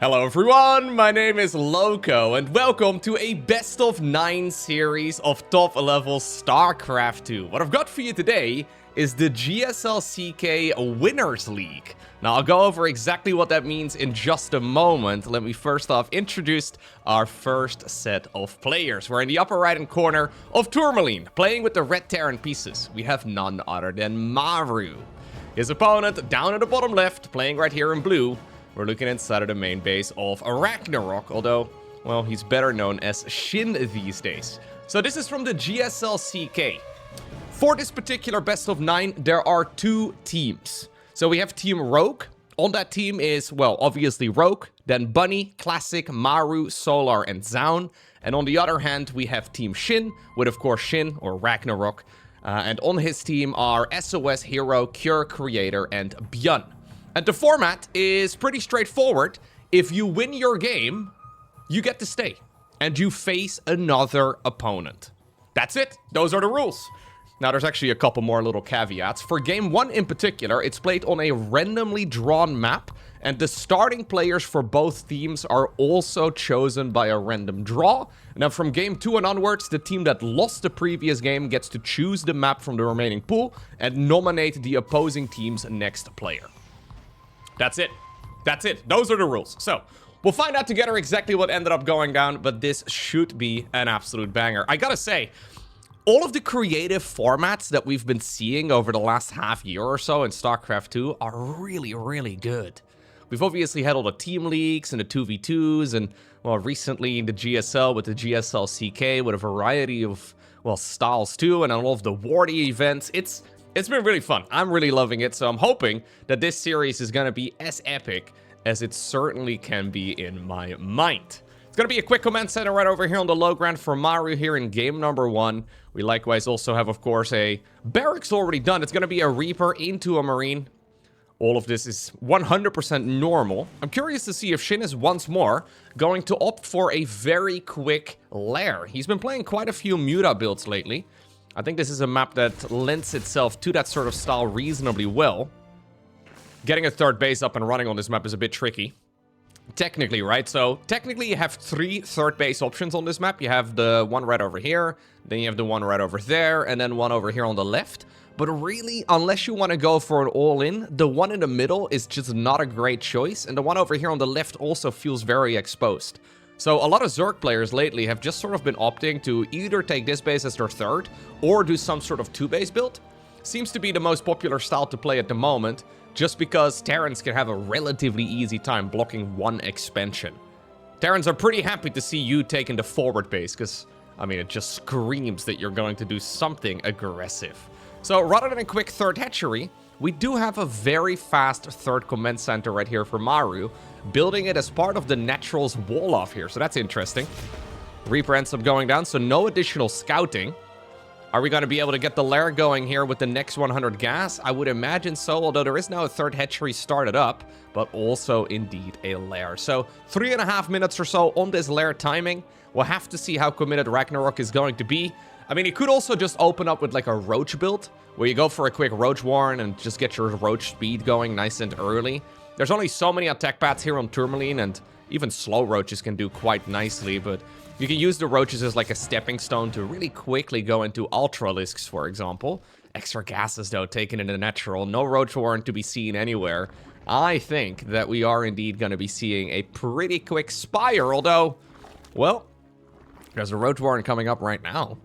Hello everyone, my name is Lowko and welcome to a best of 9 series of top level StarCraft 2. What I've got for you today is the GSL CK Winners League. Now I'll go over exactly what that means in just a moment. Let me first off introduce our first set of players. We're in the upper right hand corner of Tourmaline, playing with the red Terran pieces. We have none other than Maru. His opponent down in the bottom left, playing right here in blue. We're looking inside of the main base of Ragnarok, although, well, he's better known as SHIN these days. So this is from the GSL CK. For this particular best of 9, there are 2 teams. So we have Team Rogue. On that team is, well, obviously Rogue, then Bunny, Classic, Maru, Solar, and Zoun. And on the other hand, we have Team SHIN, with of course SHIN, or Ragnarok. And on his team are SOS, Hero, Cure, Creator, and ByuN. And the format is pretty straightforward. If you win your game, you get to stay. And you face another opponent. That's it. Those are the rules. Now, there's actually a couple more little caveats. For Game 1 in particular, it's played on a randomly drawn map. And the starting players for both teams are also chosen by a random draw. Now, from Game 2 and onwards, the team that lost the previous game gets to choose the map from the remaining pool and nominate the opposing team's next player. That's it. That's it. Those are the rules. So, we'll find out together exactly what ended up going down, but this should be an absolute banger. I gotta say, all of the creative formats that we've been seeing over the last half year or so in StarCraft 2 are really, really good. We've obviously had all the team leagues and the 2v2s, and, well, recently the GSL with the GSL CK with a variety of, well, styles too, and all of the Wardy events. It's been really fun. I'm really loving it, so I'm hoping that this series is going to be as epic as it certainly can be in my mind. It's going to be a quick command center right over here on the low ground for Maru here in game number 1. We likewise also have, of course, a barracks already done. It's going to be a Reaper into a Marine. All of this is 100% normal. I'm curious to see if SHIN is once more going to opt for a very quick lair. He's been playing quite a few Muta builds lately. I think this is a map that lends itself to that sort of style reasonably well. Getting a third base up and running on this map is a bit tricky. Technically, right? So, technically you have 3 third base options on this map. You have the one right over here, then you have the one right over there, and then one over here on the left. But really, unless you want to go for an all-in, the one in the middle is just not a great choice, and the one over here on the left also feels very exposed. So a lot of Zerg players lately have just sort of been opting to either take this base as their third or do some sort of 2-base build. Seems to be the most popular style to play at the moment, just because Terrans can have a relatively easy time blocking one expansion. Terrans are pretty happy to see you taking the forward base, because, I mean, it just screams that you're going to do something aggressive. So rather than a quick third hatchery, we do have a very fast third command center right here for Maru, building it as part of the Naturals wall off here, so that's interesting. Reaper ends up going down, so no additional scouting. Are we going to be able to get the lair going here with the next 100 gas? I would imagine so, although there is now a third hatchery started up, but also indeed a lair. So 3.5 minutes or so on this lair timing. We'll have to see how committed Ragnarok is going to be. I mean, you could also just open up with like a roach build, where you go for a quick roach warren and just get your roach speed going nice and early. There's only so many attack paths here on Tourmaline, and even slow roaches can do quite nicely, but you can use the roaches as like a stepping stone to really quickly go into Ultralisks, for example. Extra gases, though, taken into natural. No roach warren to be seen anywhere. I think that we are indeed going to be seeing a pretty quick Spire, although, well, there's a roach warren coming up right now.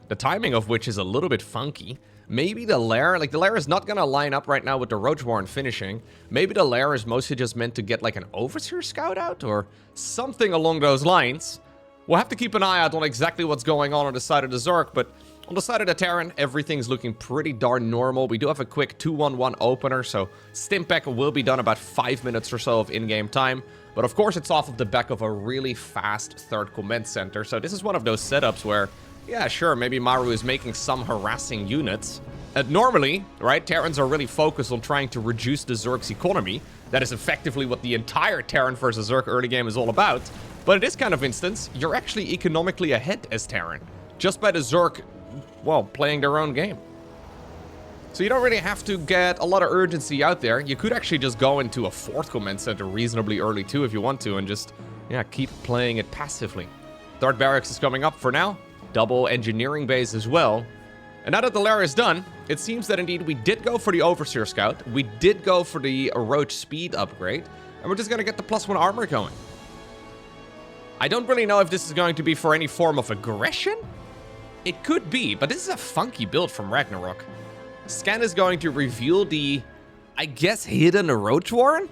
The timing of which is a little bit funky. Maybe the lair, like the lair is not going to line up right now with the roach warren finishing. Maybe the lair is mostly just meant to get like an overseer scout out or something along those lines. We'll have to keep an eye out on exactly what's going on the side of the Zerg, but on the side of the Terran, everything's looking pretty darn normal. We do have a quick 2-1-1 opener, so Stimpack will be done about 5 minutes or so of in-game time. But of course, it's off of the back of a really fast third command center, so this is one of those setups where, yeah, sure, maybe Maru is making some harassing units. And normally, right, Terrans are really focused on trying to reduce the Zerg's economy. That is effectively what the entire Terran versus Zerg early game is all about. But in this kind of instance, you're actually economically ahead as Terran, just by the Zerg, well, playing their own game. So you don't really have to get a lot of urgency out there. You could actually just go into a 4th command center reasonably early too if you want to and just, yeah, keep playing it passively. 3rd barracks is coming up for now. Double engineering base as well. And now that the lair is done, it seems that indeed we did go for the Overseer Scout. We did go for the Roach Speed upgrade. And we're just going to get the +1 armor going. I don't really know if this is going to be for any form of aggression. It could be, but this is a funky build from Ragnarok. Scan is going to reveal the, I guess, hidden Roach Warren?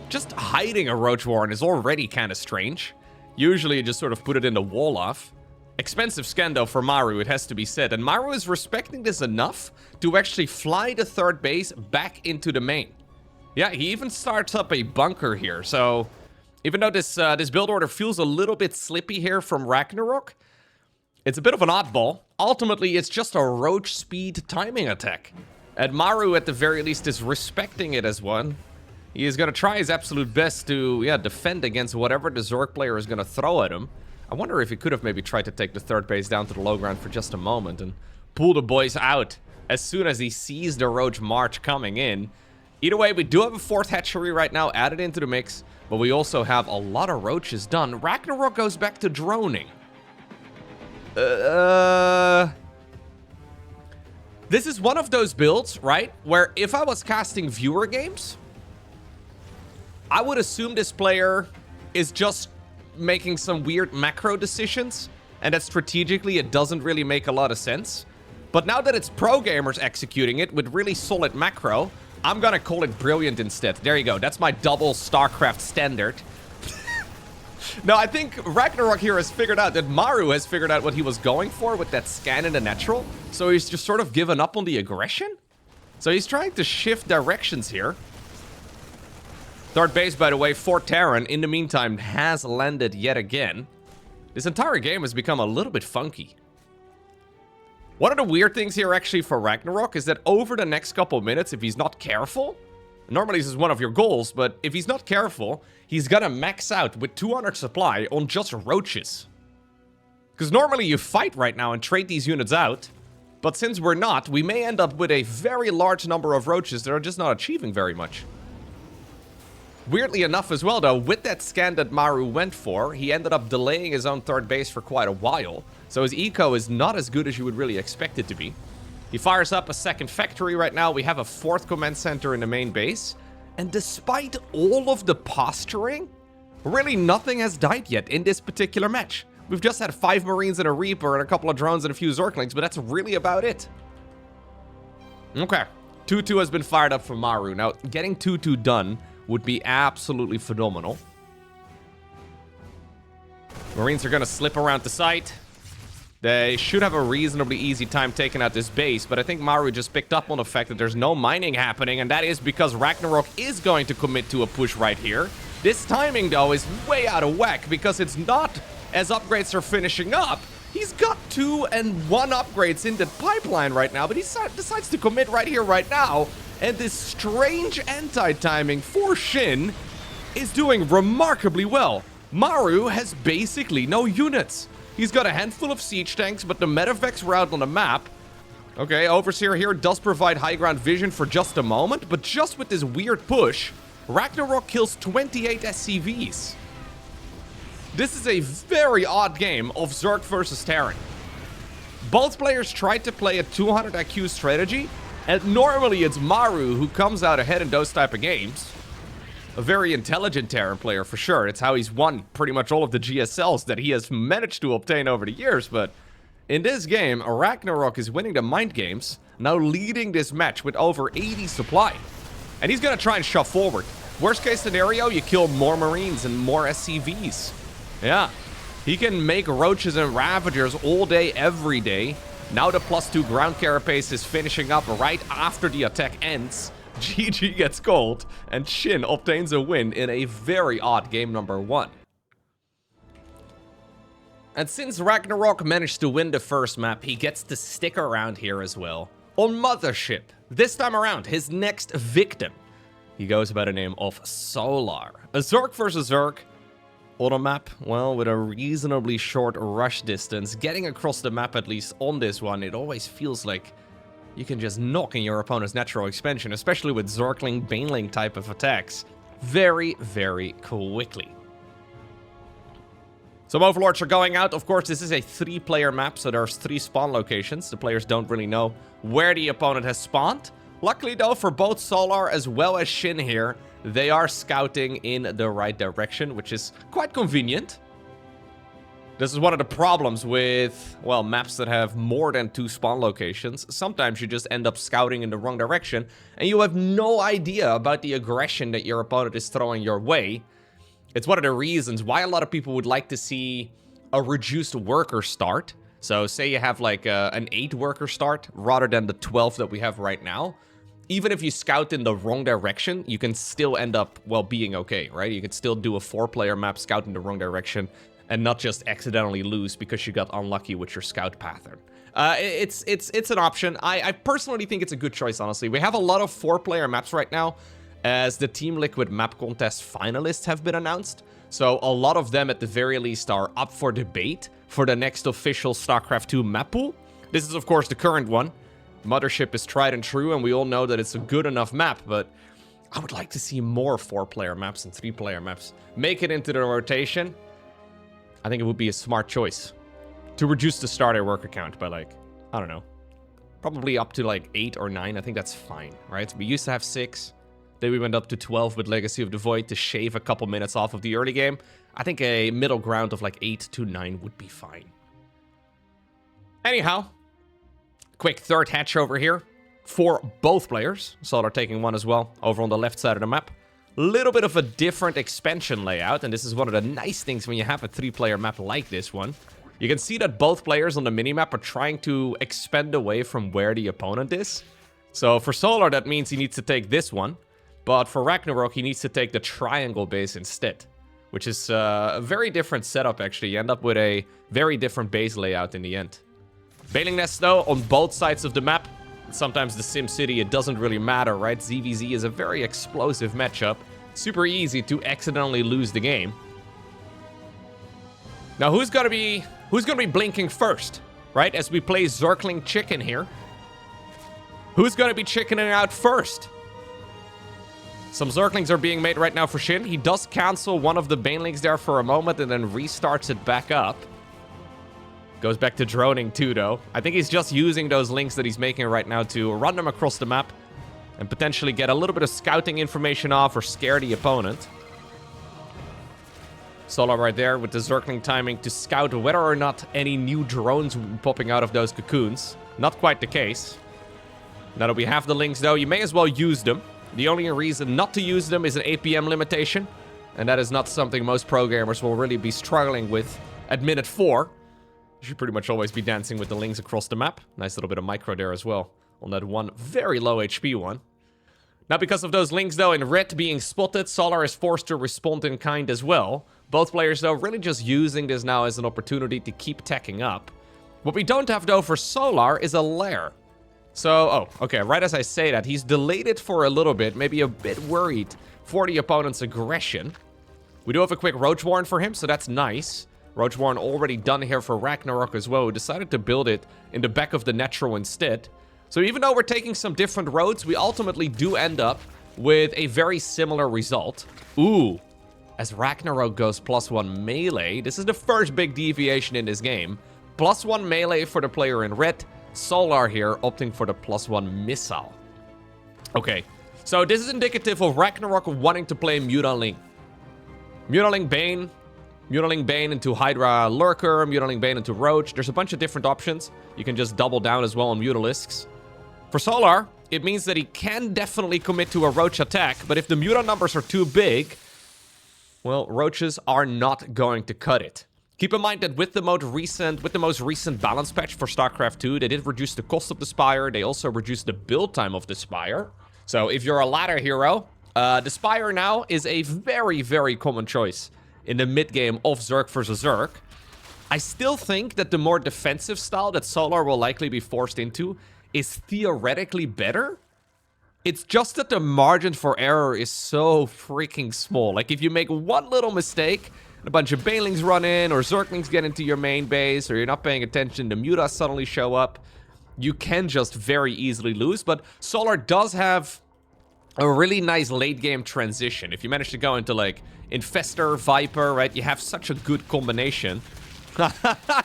Just hiding a Roach Warren is already kind of strange. Usually you just sort of put it in the wall off. Expensive scan though for Maru, it has to be said. And Maru is respecting this enough to actually fly the 3rd base back into the main. Yeah, he even starts up a bunker here. So even though this build order feels a little bit slippy here from Ragnarok, it's a bit of an oddball. Ultimately, it's just a Roach Speed timing attack. And Maru, at the very least, is respecting it as one. He is going to try his absolute best to, yeah, defend against whatever the Zerg player is going to throw at him. I wonder if he could have maybe tried to take the 3rd base down to the low ground for just a moment and pull the boys out as soon as he sees the Roach march coming in. Either way, we do have a 4th hatchery right now added into the mix, but we also have a lot of roaches done. Ragnarok goes back to droning. This is one of those builds, right, where if I was casting viewer games, I would assume this player is just making some weird macro decisions, and that strategically it doesn't really make a lot of sense. But now that it's pro gamers executing it with really solid macro, I'm gonna call it brilliant instead. There you go, that's my double StarCraft standard. No, I think Ragnarok here has figured out that Maru has figured out what he was going for with that scan in the natural. So he's just sort of given up on the aggression. So he's trying to shift directions here. 3rd base, by the way, for Terran, in the meantime, has landed yet again. This entire game has become a little bit funky. One of the weird things here actually for Ragnarok is that over the next couple minutes, if he's not careful, normally this is one of your goals, but if he's not careful, he's gonna max out with 200 supply on just roaches. Because normally you fight right now and trade these units out, but since we're not, we may end up with a very large number of roaches that are just not achieving very much. Weirdly enough as well though, with that scan that Maru went for, he ended up delaying his own 3rd base for quite a while, so his eco is not as good as you would really expect it to be. He fires up a 2nd factory right now. We have a 4th command center in the main base. And despite all of the posturing, really nothing has died yet in this particular match. We've just had 5 Marines and a Reaper and a couple of drones and a few Zerglings, but that's really about it. Okay, 2-2 has been fired up from Maru. Now, getting 2-2 done would be absolutely phenomenal. Marines are going to slip around the site. They should have a reasonably easy time taking out this base, but I think Maru just picked up on the fact that there's no mining happening, and that is because Ragnarok is going to commit to a push right here. This timing, though, is way out of whack, because it's not as upgrades are finishing up. He's got 2 and 1 upgrades in the pipeline right now, but he decides to commit right here, right now, and this strange anti-timing for Shin is doing remarkably well. Maru has basically no units. He's got a handful of siege tanks, but the Medevacs were out on the map. Okay, Overseer here does provide high ground vision for just a moment, but just with this weird push, Ragnarok kills 28 SCVs. This is a very odd game of Zerg versus Terran. Both players tried to play a 200 IQ strategy, and normally it's Maru who comes out ahead in those type of games. A very intelligent Terran player for sure. It's how he's won pretty much all of the GSLs that he has managed to obtain over the years, but in this game, Ragnarok is winning the mind games, now leading this match with over 80 supply. And he's gonna try and shove forward. Worst case scenario, you kill more Marines and more SCVs. Yeah, he can make Roaches and Ravagers all day, every day. Now the +2 ground carapace is finishing up right after the attack ends. GG gets called, and Shin obtains a win in a very odd game number 1. And since Ragnarok managed to win the first map, he gets to stick around here as well. On Mothership, this time around, his next victim. He goes by the name of Solar. A Zerg versus Zerg. On a map, well, with a reasonably short rush distance. Getting across the map, at least on this one, it always feels like you can just knock in your opponent's natural expansion, especially with Zergling, Baneling type of attacks, very, very quickly. Some Overlords are going out. Of course, this is a 3-player map, so there's 3 spawn locations. The players don't really know where the opponent has spawned. Luckily, though, for both Solar as well as SHIN here, they are scouting in the right direction, which is quite convenient. This is one of the problems with, well, maps that have more than 2 spawn locations. Sometimes you just end up scouting in the wrong direction, and you have no idea about the aggression that your opponent is throwing your way. It's one of the reasons why a lot of people would like to see a reduced worker start. So say you have like an 8 worker start rather than the 12 that we have right now. Even if you scout in the wrong direction, you can still end up, well, being okay, right? You can still do a 4-player map, scout in the wrong direction, and not just accidentally lose because you got unlucky with your scout pattern. It's an option. I personally think it's a good choice, honestly. We have a lot of 4-player maps right now, as the Team Liquid map contest finalists have been announced. So a lot of them, at the very least, are up for debate for the next official StarCraft 2 map pool. This is, of course, the current one. Mothership is tried and true, and we all know that it's a good enough map, but I would like to see more 4-player maps and 3-player maps make it into the rotation. I think it would be a smart choice to reduce the starter worker count by, like, I don't know, probably up to like 8 or 9. I think that's fine, right? We used to have 6. Then we went up to 12 with Legacy of the Void to shave a couple minutes off of the early game. I think a middle ground of like 8 to 9 would be fine. Anyhow, quick third hatch over here for both players. Solar taking one as well over on the left side of the map. Little bit of a different expansion layout, and this is one of the nice things when you have a 3-player map like this one. You can see that both players on the minimap are trying to expand away from where the opponent is. So for Solar, that means he needs to take this one. But for Ragnarok, he needs to take the triangle base instead, which is a very different setup, actually. You end up with a very different base layout in the end. Baneling Nest, though, on both sides of the map. Sometimes the SimCity, it doesn't really matter, right? ZVZ is a very explosive matchup. Super easy to accidentally lose the game. Now, who's gonna be blinking first, right? As we play Zergling Chicken here. Who's gonna be chickening out first? Some Zerglings are being made right now for SHIN. He does cancel one of the Banelings there for a moment and then restarts it back up. Goes back to droning too, though. I think he's just using those links that he's making right now to run them across the map and potentially get a little bit of scouting information off or scare the opponent. Solar right there with the Zergling timing to scout whether or not any new drones will be popping out of those cocoons. Not quite the case. Now that we have the links, though, you may as well use them. The only reason not to use them is an APM limitation, and that is not something most pro gamers will really be struggling with at minute 4. You should pretty much always be dancing with the links across the map. Nice little bit of micro there as well on that one very low HP one. Now, because of those links, though, in red being spotted, Solar is forced to respond in kind as well. Both players, though, really just using this now as an opportunity to keep tacking up. What we don't have, though, for Solar is a lair. So, oh, okay, right as I say that, he's delayed it for a little bit, maybe a bit worried for the opponent's aggression. We do have a quick Roach Warren for him, so that's nice. Roach Warren already done here for Ragnarok as well, who decided to build it in the back of the natural instead. So even though we're taking some different roads, we ultimately do end up with a very similar result. Ooh, as Ragnarok goes +1 melee, this is the first big deviation in this game. +1 melee for the player in red. Solar here opting for the +1 missile. Okay, so this is indicative of Ragnarok wanting to play Mutaling. Mutaling Bane. Mutaling Bane into Hydra Lurker. Mutaling Bane into Roach. There's a bunch of different options. You can just double down as well on Mutalisks. For Solar, it means that he can definitely commit to a Roach attack, but if the Muta numbers are too big, well, Roaches are not going to cut it. Keep in mind that with the most recent balance patch for StarCraft 2, they did reduce the cost of the Spire. They also reduced the build time of the Spire. So if you're a ladder hero, the Spire now is a very, very common choice in the mid-game of Zerg versus Zerg. I still think that the more defensive style that Solar will likely be forced into is theoretically better. It's just that the margin for error is so freaking small. Like, if you make one little mistake, a bunch of Banelings run in, or Zerglings get into your main base, or you're not paying attention, the Mutas suddenly show up. you can just very easily lose. But Solar does have a really nice late game transition. If you manage to go into like Infestor, Viper, right? You have such a good combination.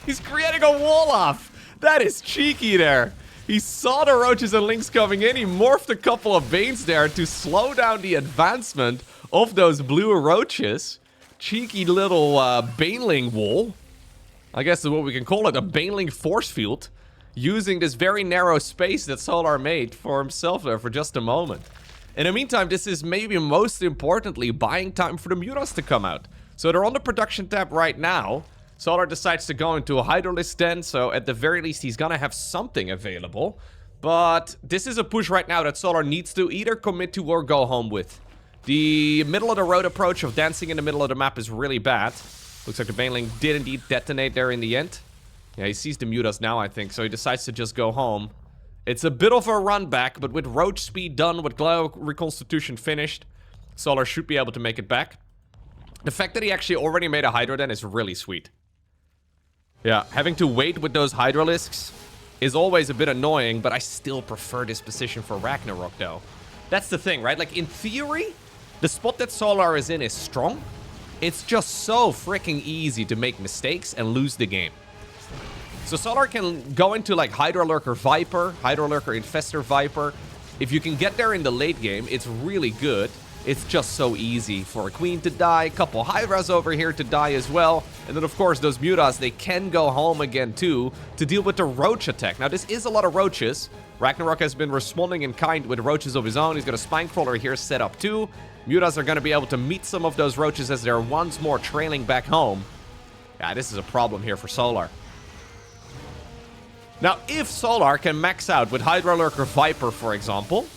He's creating a wall off. That is cheeky there. He saw the roaches and lynx coming in. He morphed a couple of veins there to slow down the advancement of those blue roaches. Cheeky little Baneling wall. I guess is what we can call it. A Baneling force field. Using this very narrow space that Solar made for himself there for just a moment. In the meantime, this is maybe most importantly buying time for the mutas to come out. So they're on the production tab right now. Solar decides to go into a Hydralisk den, so at the very least he's gonna have something available. But this is a push right now that Solar needs to either commit to or go home with. The middle of the road approach of dancing in the middle of the map is really bad. Looks like the Baneling did indeed detonate there in the end. Yeah, he sees the mutas now, I think, so he decides to just go home. It's a bit of a run back, but with roach speed done, with glow reconstitution finished, Solar should be able to make it back. The fact that he actually already made a Hydro Den is really sweet. Yeah, having to wait with those Hydralisks is always a bit annoying, but I still prefer this position for Ragnarok, though. That's the thing, right? Like, in theory, the spot that Solar is in is strong. It's just so freaking easy to make mistakes and lose the game. So Solar can go into, like, Hydrolurker Viper, Hydrolurker Infestor Viper. If you can get there in the late game, it's really good. It's just so easy for a Queen to die, a couple Hydras over here to die as well. And then, of course, those mutas, they can go home again, too, to deal with the roach attack. Now, this is a lot of roaches. Ragnarok has been responding in kind with roaches of his own. He's got a Spinecrawler here set up, too. Mutas are going to be able to meet some of those roaches as they're once more trailing back home. Yeah, this is a problem here for Solar. Now, if Solar can max out with Hydrolurker Viper, for example,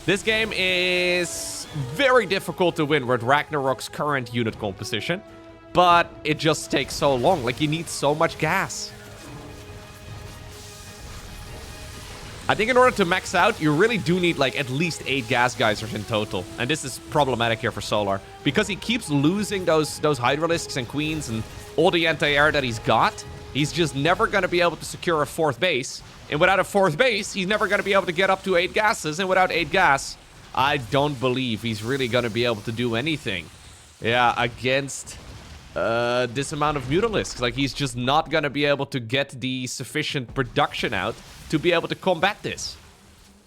this game is very difficult to win with Ragnarok's current unit composition, but it just takes so long. Like, you need so much gas. I think in order to max out, you really do need, like, at least 8 gas geysers in total. And this is problematic here for Solar, because he keeps losing those Hydralisks and Queens and all the anti-air that he's got. He's just never going to be able to secure a 4th base. And without a 4th base, he's never going to be able to get up to 8 gases. And without 8 gas, I don't believe he's really going to be able to do anything. Yeah, against this amount of Mutalisks. Like, he's just not going to be able to get the sufficient production out to be able to combat this.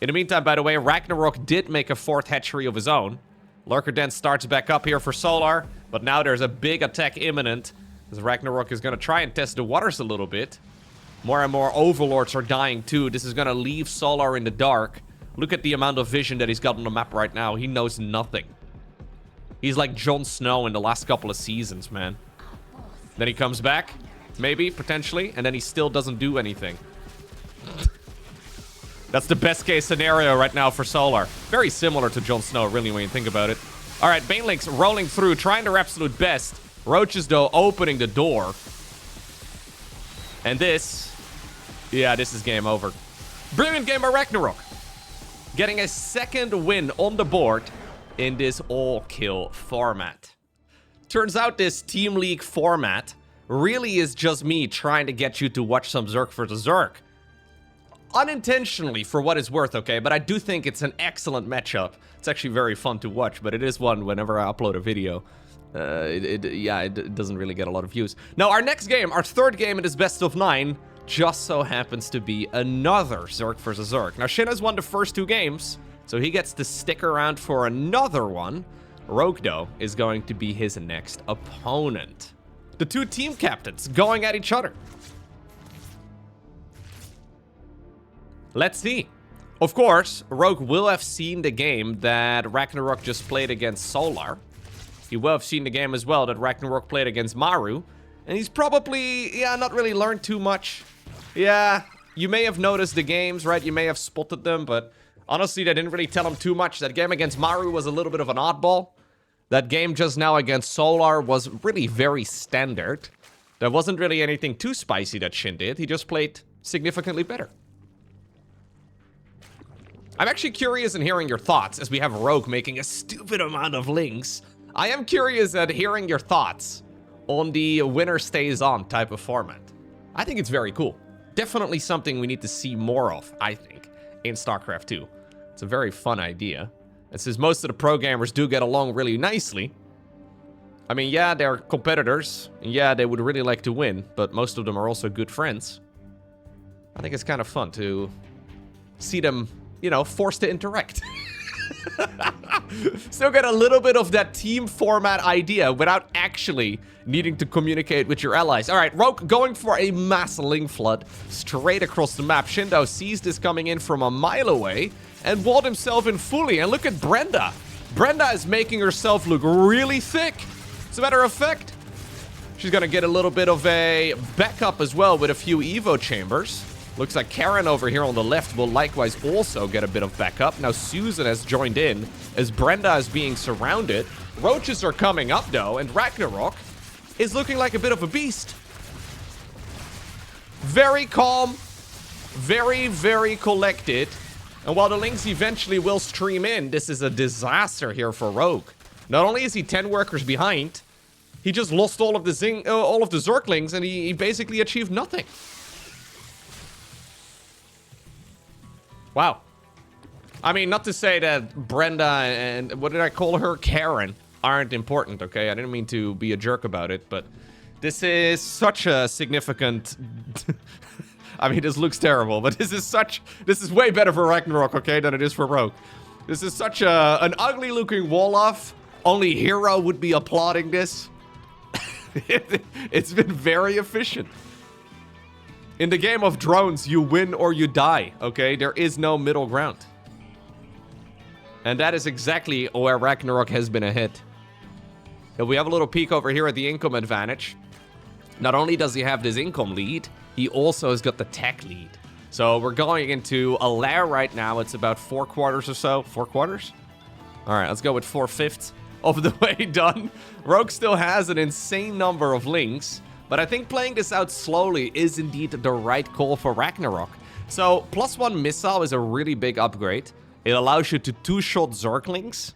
In the meantime, by the way, Ragnarok did make a 4th hatchery of his own. Lurker Den starts back up here for Solar. But now there's a big attack imminent. As Ragnarok is going to try and test the waters a little bit. More and more Overlords are dying too. This is going to leave Solar in the dark. Look at the amount of vision that he's got on the map right now. He knows nothing. He's like Jon Snow in the last couple of seasons, man. Then he comes back. Maybe, potentially. And then he still doesn't do anything. That's the best case scenario right now for Solar. Very similar to Jon Snow, really, when you think about it. Alright, Banelings rolling through, trying their absolute best. Roaches, though, opening the door. And this... yeah, this is game over. Brilliant game by Ragnarok. Getting a 2nd win on the board in this all-kill format. Turns out this Team League format really is just me trying to get you to watch some Zerg vs. Zerg. Unintentionally, for what it's worth, okay? But I do think it's an excellent matchup. It's actually very fun to watch, but it is one whenever I upload a video. It doesn't really get a lot of views. Now, our next game, our 3rd game in this best of 9, just so happens to be another Zerg vs. Zerg. Now, Shin has won the first 2 games, so he gets to stick around for another one. Rogue, though, is going to be his next opponent. The 2 team captains going at each other. Let's see. Of course, Rogue will have seen the game that Ragnarok just played against Solar. He will have seen the game as well that Ragnarok played against Maru. And he's probably, not really learned too much. Yeah, you may have noticed the games, right? You may have spotted them, but honestly, they didn't really tell him too much. That game against Maru was a little bit of an oddball. That game just now against Solar was really very standard. There wasn't really anything too spicy that Shin did. He just played significantly better. I'm actually curious in hearing your thoughts as we have Rogue making a stupid amount of links. I am curious at hearing your thoughts on the winner stays on type of format. I think it's very cool. definitely something we need to see more of, I think, in StarCraft 2. It's a very fun idea. And since most of the pro gamers do get along really nicely, I mean, yeah, they're competitors. And yeah, they would really like to win, but most of them are also good friends. I think it's kind of fun to see them, you know, forced to interact. Still get a little bit of that team format idea without actually needing to communicate with your allies. All right, Rogue going for a mass link flood straight across the map. Shindo sees this coming in from a mile away and walled himself in fully. And look at Brenda. Brenda is making herself look really thick. As a matter of fact, she's going to get a little bit of a backup as well with a few Evo chambers. Looks like Karen over here on the left will likewise also get a bit of backup. Now Susan has joined in as Brenda is being surrounded. Roaches are coming up though, and Ragnarok is looking like a bit of a beast. Very calm, very, very collected. And while the links eventually will stream in, this is a disaster here for Rogue. Not only is he 10 workers behind, he just lost all of the Zerglings, and he basically achieved nothing. Wow. I mean, not to say that Brenda and, what did I call her? Karen aren't important, okay? I didn't mean to be a jerk about it, but this is such a significant... I mean, this looks terrible, but this is way better for Ragnarok, okay, than it is for Rogue. This is such an ugly-looking wall-off. Only Hero would be applauding this. It's been very efficient. In the game of drones, you win or you die, okay? There is no middle ground. And that is exactly where Ragnarok has been a hit. If we have a little peek over here at the income advantage, not only does he have this income lead, he also has got the tech lead. So we're going into a lair right now. It's about 4 quarters or so. 4 quarters? All right, let's go with 4/5 of the way done. Rogue still has an insane number of links, but I think playing this out slowly is indeed the right call for Ragnarok. So +1 missile is a really big upgrade. It allows you to 2-shot Zerglings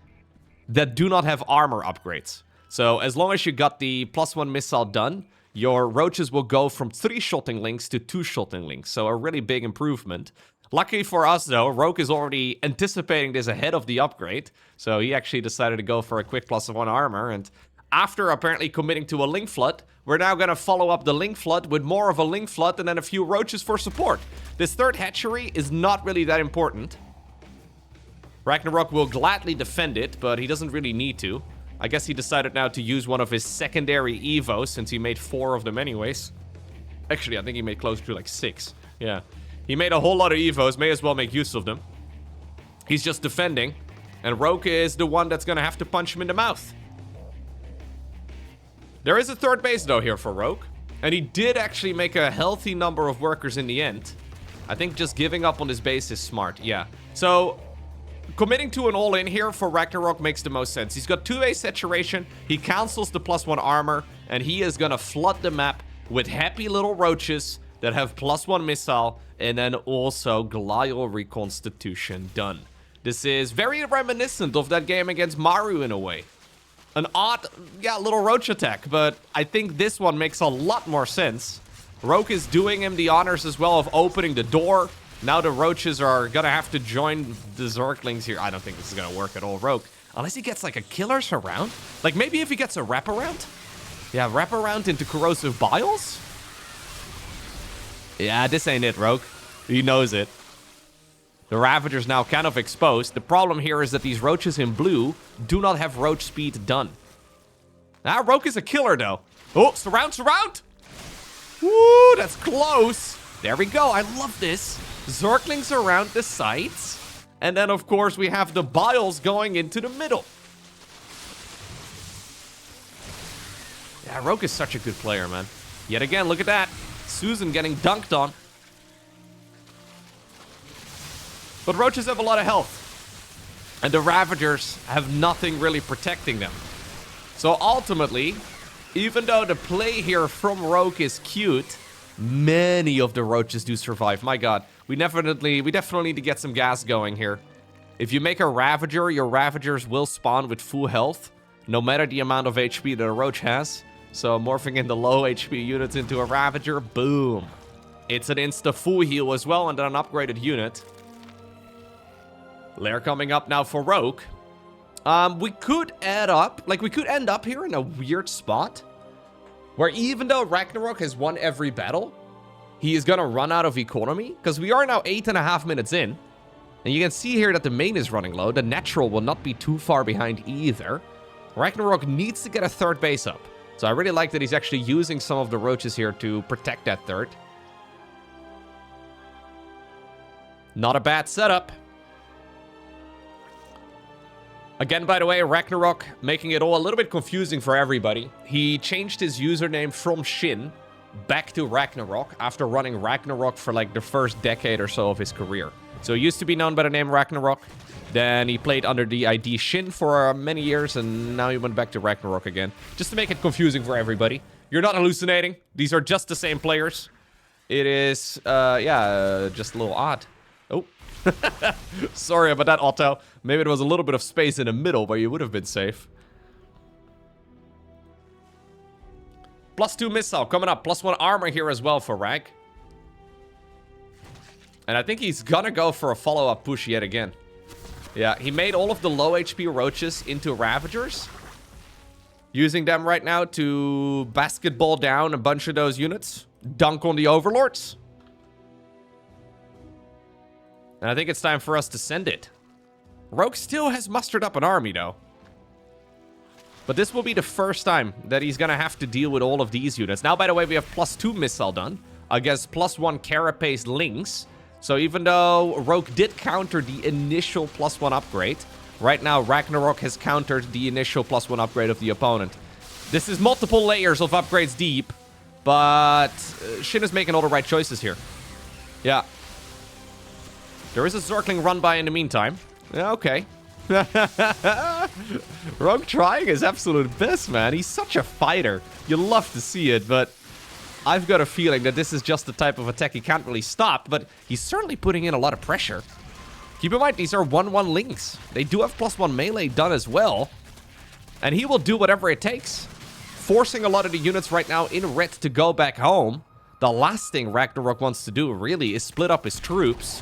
that do not have armor upgrades. So as long as you got the +1 missile done, your roaches will go from 3-shotting links to 2-shotting links. So a really big improvement. Lucky for us though, Rogue is already anticipating this ahead of the upgrade. So he actually decided to go for a quick +1 armor. And after apparently committing to a link flood, we're now going to follow up the link flood with more of a link flood and then a few roaches for support. This third hatchery is not really that important. Ragnarok will gladly defend it, but he doesn't really need to. I guess he decided now to use one of his secondary Evos, since he made 4 of them anyways. Actually, I think he made closer to like 6. Yeah. He made a whole lot of Evos, may as well make use of them. He's just defending, and Rogue is the one that's going to have to punch him in the mouth. There is a third base though here for Rogue, and he did actually make a healthy number of workers in the end. I think just giving up on this base is smart, yeah. So committing to an all-in here for Ragnarok makes the most sense. He's got 2A saturation, he cancels the +1 armor, and he is gonna flood the map with happy little roaches that have +1 missile, and then also glial reconstitution done. This is very reminiscent of that game against Maru in a way. An odd, yeah, little roach attack, but I think this one makes a lot more sense. Rogue is doing him the honors as well of opening the door. Now the roaches are gonna have to join the Zerglings here. I don't think this is gonna work at all, Rogue. Unless he gets like a killer surround. Like maybe if he gets a wraparound. Yeah, wraparound into corrosive biles. Yeah, this ain't it, Rogue. He knows it. The Ravager's now kind of exposed. The problem here is that these roaches in blue do not have roach speed done. Now, Rogue is a killer, though. Oh, surround, surround! Woo, that's close. There we go. I love this. Zerglings around the sides. And then, of course, we have the biles going into the middle. Yeah, Rogue is such a good player, man. Yet again, look at that. Susan getting dunked on. But roaches have a lot of health. And the Ravagers have nothing really protecting them. So ultimately, even though the play here from Rogue is cute, many of the roaches do survive. My god, we definitely need to get some gas going here. If you make a Ravager, your Ravagers will spawn with full health, no matter the amount of HP that a roach has. So morphing in the low HP units into a Ravager, boom. It's an insta full heal as well, and then an upgraded unit. Lair coming up now for Rogue. We could add up, like we could end up here in a weird spot where even though Ragnarok has won every battle, he is gonna run out of economy because we are now 8.5 minutes in. And you can see here that the main is running low. The natural will not be too far behind either. Ragnarok needs to get a third base up. So I really like that he's actually using some of the roaches here to protect that third. Not a bad setup. Again, by the way, Ragnarok making it all a little bit confusing for everybody. He changed his username from SHIN back to Ragnarok after running Ragnarok for like the first decade or so of his career. So he used to be known by the name Ragnarok. Then he played under the ID SHIN for many years, and now he went back to Ragnarok again. Just to make it confusing for everybody. You're not hallucinating. These are just the same players. It is, just a little odd. Oh. Sorry about that, Otto. Maybe there was a little bit of space in the middle where you would have been safe. +2 missile coming up. +1 armor here as well for Rag. And I think he's gonna go for a follow-up push yet again. Yeah, he made all of the low HP roaches into Ravagers. Using them right now to basketball down a bunch of those units. Dunk on the Overlords. And I think it's time for us to send it. Rogue still has mustered up an army, though. But this will be the first time that he's gonna have to deal with all of these units. Now, by the way, we have +2 missile done against +1 Carapace Lynx. So even though Rogue did counter the initial +1 upgrade, right now Ragnarok has countered the initial +1 upgrade of the opponent. This is multiple layers of upgrades deep, but SHIN is making all the right choices here. Yeah. There is a Zergling run by in the meantime. Yeah, okay. Rogue trying his absolute best, man. He's such a fighter. You love to see it, but I've got a feeling that this is just the type of attack he can't really stop, but he's certainly putting in a lot of pressure. Keep in mind, these are 1/1 Lynx. They do have +1 melee done as well, and he will do whatever it takes. Forcing a lot of the units right now in red to go back home. The last thing Ragnarok wants to do, really, is split up his troops.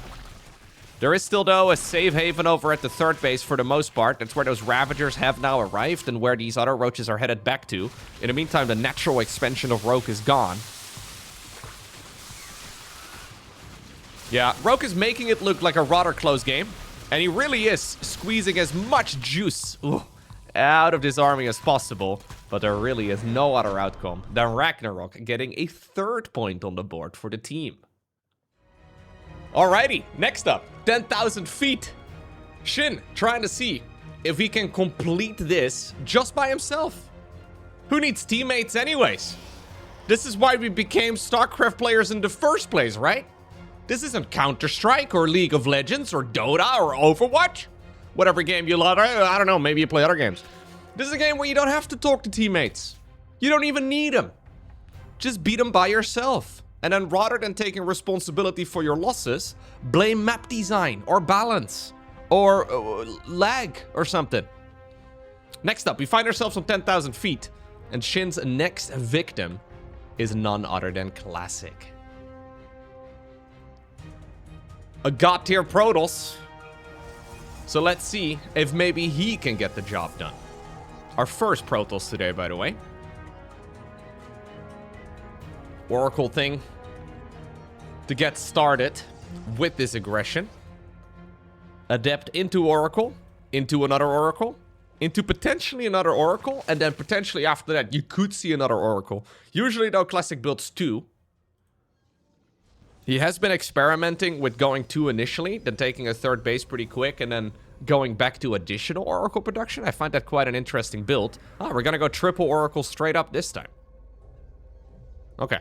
There is still, though, a safe haven over at the third base for the most part. That's where those Ravagers have now arrived and where these other roaches are headed back to. In the meantime, the natural expansion of Rogue is gone. Yeah, Rogue is making it look like a rather close game. And he really is squeezing as much juice out of this army as possible. But there really is no other outcome than Ragnarok getting a third point on the board for the team. Alrighty, next up, 10,000 feet. SHIN trying to see if he can complete this just by himself. Who needs teammates anyways? This is why we became StarCraft players in the first place, right? This isn't Counter-Strike or League of Legends or Dota or Overwatch. Whatever game you love, I don't know, maybe you play other games. This is a game where you don't have to talk to teammates. You don't even need them. Just beat them by yourself. And then rather than taking responsibility for your losses, blame map design or balance or lag or something. Next up, we find ourselves on 10,000 feet. And SHIN's next victim is none other than Classic. A god tier Protoss. So let's see if maybe he can get the job done. Our first Protoss today, by the way. Oracle thing to get started with this aggression. Adept into Oracle, into another Oracle, into potentially another Oracle, and then potentially after that you could see another Oracle. Usually though, Classic builds 2. He has been experimenting with going 2 initially, then taking a third base pretty quick, and then going back to additional Oracle production. I find that quite an interesting build. Ah, we're gonna go triple Oracle straight up this time. Okay.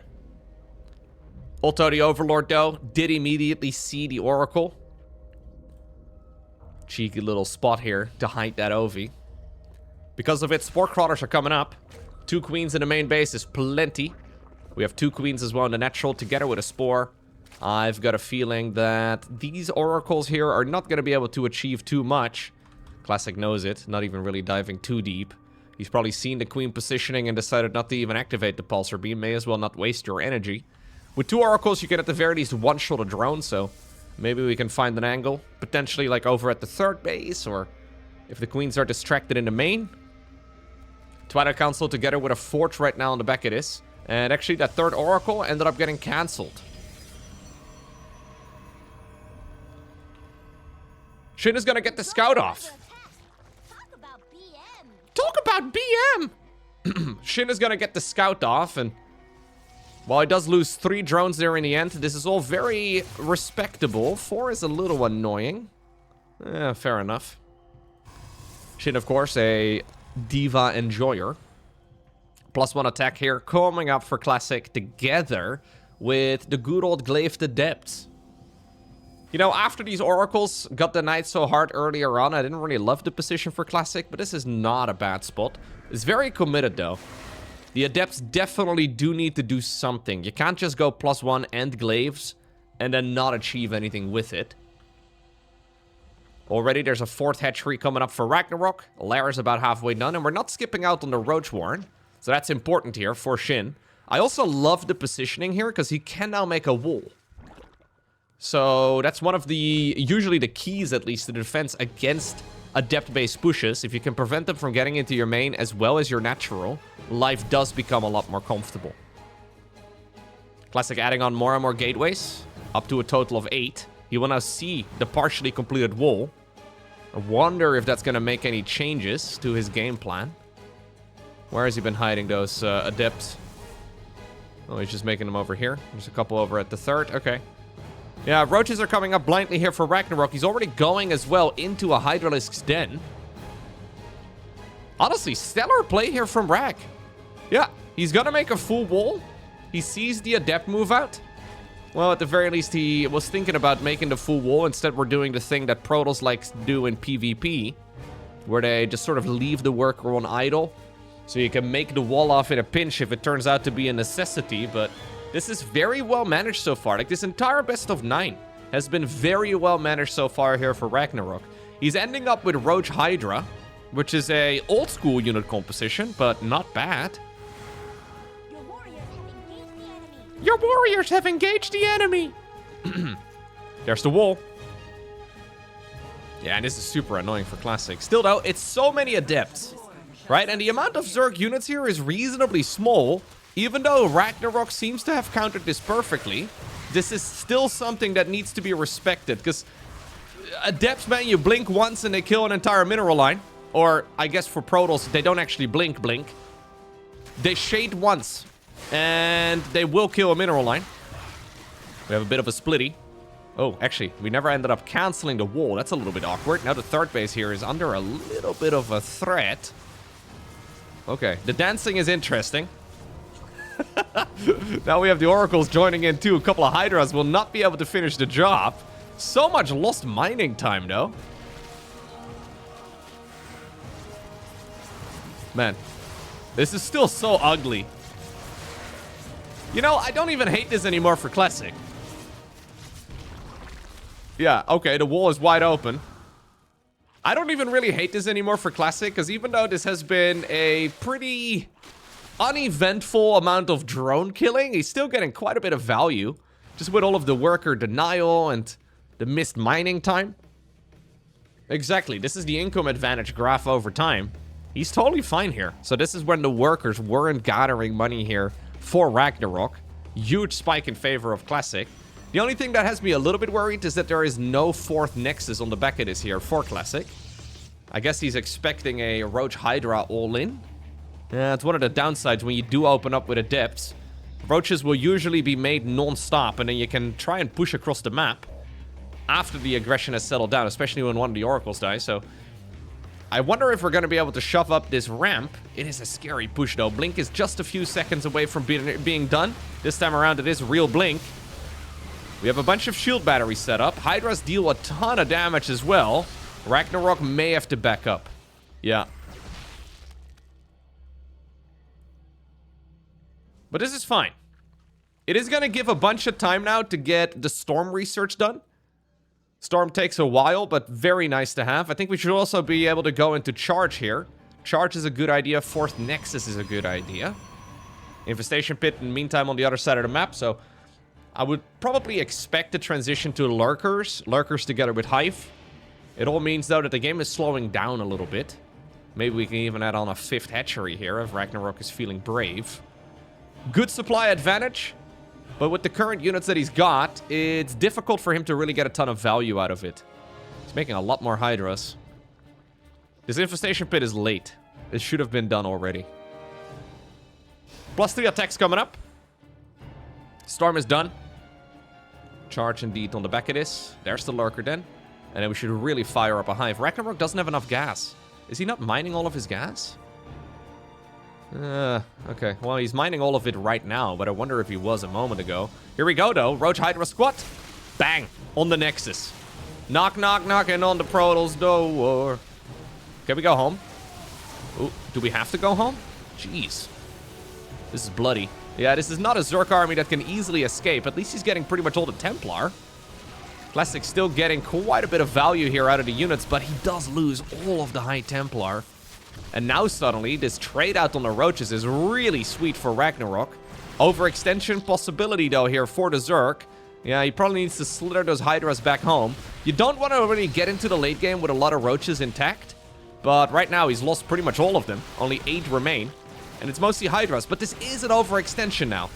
Ulto the Overlord, though, did immediately see the Oracle. Cheeky little spot here to hide that Ovi. Because of it, Spore Crawlers are coming up. 2 Queens in the main base is plenty. We have 2 Queens as well in the natural together with a Spore. I've got a feeling that these Oracles here are not going to be able to achieve too much. Classic knows it, not even really diving too deep. He's probably seen the Queen positioning and decided not to even activate the Pulsar Beam. May as well not waste your energy. With 2 oracles, you can at the very least one-shot a drone, so maybe we can find an angle. Potentially like over at the 3rd base, or if the queens are distracted in the main. Twilight Council together with a Forge right now on the back of this. And actually that 3rd oracle ended up getting cancelled. SHIN is gonna get the scout off. Talk about BM! SHIN is gonna get the scout off, and while he does lose 3 drones there in the end, this is all very respectable. 4 is a little annoying. Fair enough. SHIN, of course, a diva enjoyer. +1 attack here, coming up for Classic together with the good old Glaive Adepts. You know, after these oracles got denied so hard earlier on, I didn't really love the position for Classic, but this is not a bad spot. It's very committed, though. The Adepts definitely do need to do something. You can't just go +1 and Glaives and then not achieve anything with it. Already there's a 4th hatchery coming up for Ragnarok. Lair is about halfway done, and we're not skipping out on the Roach Warren. So that's important here for SHIN. I also love the positioning here, because he can now make a wall. So that's one of the, usually the keys at least, to the defense against Adept-based pushes. If you can prevent them from getting into your main as well as your natural, life does become a lot more comfortable. Classic adding on more and more gateways, up to a total of 8. You will now see the partially completed wall. I wonder if that's going to make any changes to his game plan. Where has he been hiding those Adepts? Oh, he's just making them over here. There's a couple over at the 3rd. Okay. Yeah, roaches are coming up blindly here for Ragnarok. He's already going as well into a Hydralisk's den. Honestly, stellar play here from Rag. Yeah, he's gonna make a full wall. He sees the Adept move out. Well, at the very least, he was thinking about making the full wall. Instead, we're doing the thing that Protoss likes to do in PvP, where they just sort of leave the worker on idle. So you can make the wall off in a pinch if it turns out to be a necessity, but this is very well managed so far. Like, this entire best of 9 has been very well managed so far here for Ragnarok. He's ending up with Roach Hydra, which is a old school unit composition, but not bad. Your warriors have engaged the enemy! There's the wall. Yeah, and this is super annoying for Classic. Still though, it's so many Adepts, right? And the amount of Zerg units here is reasonably small. Even though Ragnarok seems to have countered this perfectly, this is still something that needs to be respected. Because Adepts, man, you blink once and they kill an entire mineral line. Or, I guess for Protoss, they don't actually blink. They shade once, and they will kill a mineral line. We have a bit of a splitty. Oh, actually, we never ended up canceling the wall. That's a little bit awkward. Now the 3rd base here is under a little bit of a threat. Okay, the dancing is interesting. Now we have the oracles joining in too. A couple of Hydras will not be able to finish the job. So much lost mining time though. Man, this is still so ugly. You know, I don't even hate this anymore for Classic. Yeah, okay, the wall is wide open. I don't even really hate this anymore for Classic, because even though this has been a pretty uneventful amount of drone killing, he's still getting quite a bit of value. Just with all of the worker denial and the missed mining time. Exactly, this is the income advantage graph over time. He's totally fine here. So this is when the workers weren't gathering money here for Ragnarok. Huge spike in favor of Classic. The only thing that has me a little bit worried is that there is no 4th Nexus on the back of this here for Classic. I guess he's expecting a Roach Hydra all-in. Yeah, it's one of the downsides when you do open up with Adepts. Roaches will usually be made non-stop, and then you can try and push across the map after the aggression has settled down, especially when one of the oracles dies. So I wonder if we're going to be able to shove up this ramp. It is a scary push, though. Blink is just a few seconds away from being done. This time around, it is real Blink. We have a bunch of shield batteries set up. Hydras deal a ton of damage as well. Ragnarok may have to back up. Yeah. But this is fine. It is going to give a bunch of time now to get the Storm research done. Storm takes a while, but very nice to have. I think we should also be able to go into Charge here. Charge is a good idea. 4th Nexus is a good idea. Infestation Pit, in the meantime, on the other side of the map. So I would probably expect the transition to Lurkers. Lurkers together with Hive. It all means, though, that the game is slowing down a little bit. Maybe we can even add on a 5th hatchery here if Ragnarok is feeling brave. Good supply advantage. But with the current units that he's got, it's difficult for him to really get a ton of value out of it. He's making a lot more Hydras. This infestation pit is late. It should have been done already. +3 attacks coming up. Storm is done. Charge indeed on the back of this. There's the Lurker then. And then we should really fire up a Hive. Ragnarok doesn't have enough gas. Is he not mining all of his gas? Okay. Well, he's mining all of it right now, but I wonder if he was a moment ago. Here we go, though. Roach Hydra squat. Bang. On the Nexus. Knock, knock, knocking on the Protoss door. Can we go home? Ooh, do we have to go home? Jeez. This is bloody. Yeah, this is not a Zerg army that can easily escape. At least he's getting pretty much all the Templar. Classic still getting quite a bit of value here out of the units, but he does lose all of the High Templar. And now suddenly, this trade out on the Roaches is really sweet for Ragnarok. Overextension possibility, though, here for the Zerg. Yeah, he probably needs to slither those Hydras back home. You don't want to really get into the late game with a lot of Roaches intact. But right now, he's lost pretty much all of them. Only 8 remain. And it's mostly Hydras, but this is an overextension now.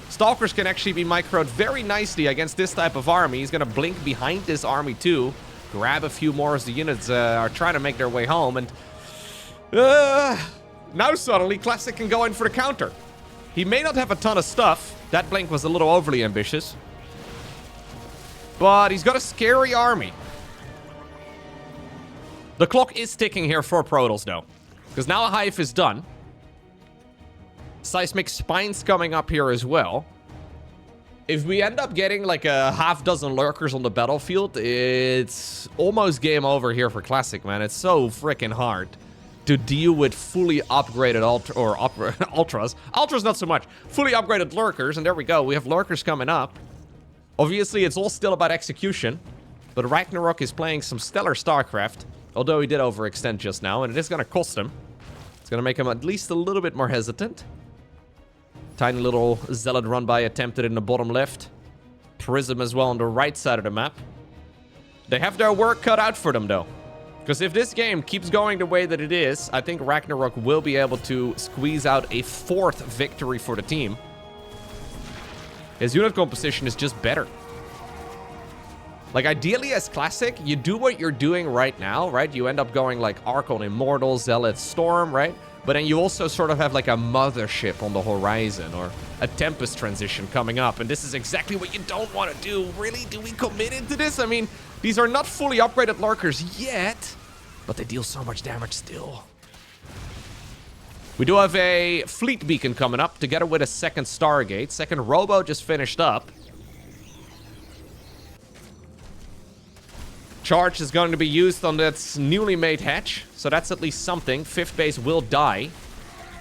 Stalkers can actually be microed very nicely against this type of army. He's going to blink behind this army too. Grab a few more as the units are trying to make their way home. And now suddenly, Classic can go in for the counter. He may not have a ton of stuff. That blink was a little overly ambitious. But he's got a scary army. The clock is ticking here for Protoss, though. Because now a Hive is done. Seismic Spines coming up here as well. If we end up getting like a half-dozen Lurkers on the battlefield, it's almost game over here for Classic, man. It's so freaking hard to deal with fully upgraded Ultras. Ultras not so much. Fully upgraded Lurkers, and there we go. We have Lurkers coming up. Obviously, it's all still about execution. But Ragnarok is playing some stellar StarCraft. Although he did overextend just now, and it is going to cost him. It's going to make him at least a little bit more hesitant. Tiny little Zealot run-by attempted in the bottom left. Prism as well on the right side of the map. They have their work cut out for them, though. Because if this game keeps going the way that it is, I think Ragnarok will be able to squeeze out a 4th victory for the team. His unit composition is just better. Like, ideally, as Classic, you do what you're doing right now, right? You end up going, like, Archon, Immortal, Zealot, Storm, right? But then you also sort of have, like, a Mothership on the horizon or a Tempest transition coming up. And this is exactly what you don't want to do. Really? Do we commit into this? I mean, these are not fully upgraded Lurkers yet, but they deal so much damage still. We do have a Fleet Beacon coming up together with a 2nd Stargate. 2nd Robo just finished up. Charge is going to be used on that newly made hatch, so that's at least something. 5th base will die,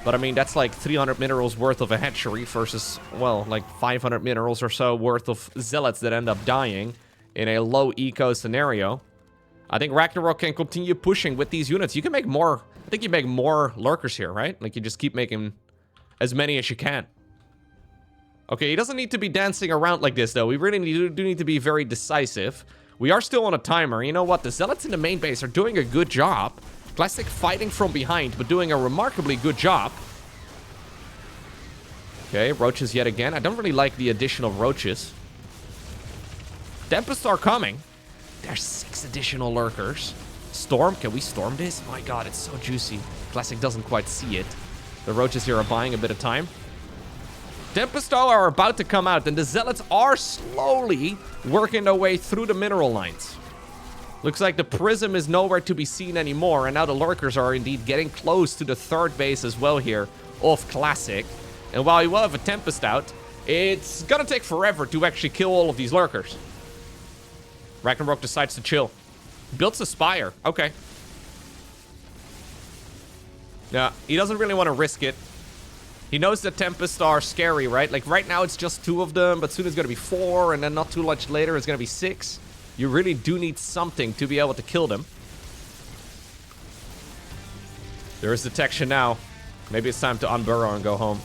but I mean, that's like 300 minerals worth of a hatchery versus, well, like 500 minerals or so worth of Zealots that end up dying in a low eco scenario. I think Ragnarok can continue pushing with these units. You can make more, I think you make more Lurkers here, right? Like, you just keep making as many as you can. Okay, he doesn't need to be dancing around like this, though. We really do need to be very decisive. We are still on a timer. You know what? The Zealots in the main base are doing a good job. Classic fighting from behind, but doing a remarkably good job. Okay, Roaches yet again. I don't really like the additional Roaches. Tempests are coming. There's 6 additional Lurkers. Storm, can we storm this? My god, it's so juicy. Classic doesn't quite see it. The Roaches here are buying a bit of time. Tempest are about to come out, and the Zealots are slowly working their way through the mineral lines. Looks like the Prism is nowhere to be seen anymore, and now the Lurkers are indeed getting close to the 3rd base as well here of Classic. And while you will have a Tempest out, it's gonna take forever to actually kill all of these Lurkers. Ragnarok decides to chill. Builds a Spire. Okay. Yeah, he doesn't really want to risk it. He knows that Tempests are scary, right? Like, right now it's just 2 of them, but soon it's going to be 4, and then not too much later it's going to be 6. You really do need something to be able to kill them. There is detection now. Maybe it's time to unburrow and go home.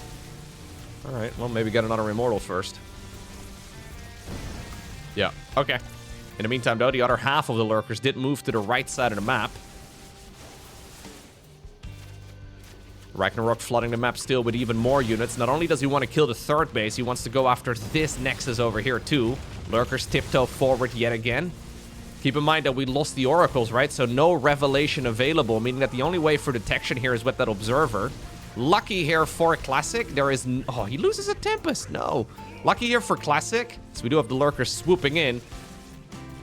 Alright, well, maybe get another Immortal first. Yeah, okay. In the meantime, though, the other half of the lurkers did move to the right side of the map. Ragnarok flooding the map still with even more units. Not only does he want to kill the third base, he wants to go after this nexus over here too. Lurkers tiptoe forward yet again. Keep in mind that we lost the oracles, right? So no revelation available, meaning that the only way for detection here is with that observer. Lucky here for Classic. There is... Oh, he loses a Tempest. No. Lucky here for Classic. So we do have the lurkers swooping in.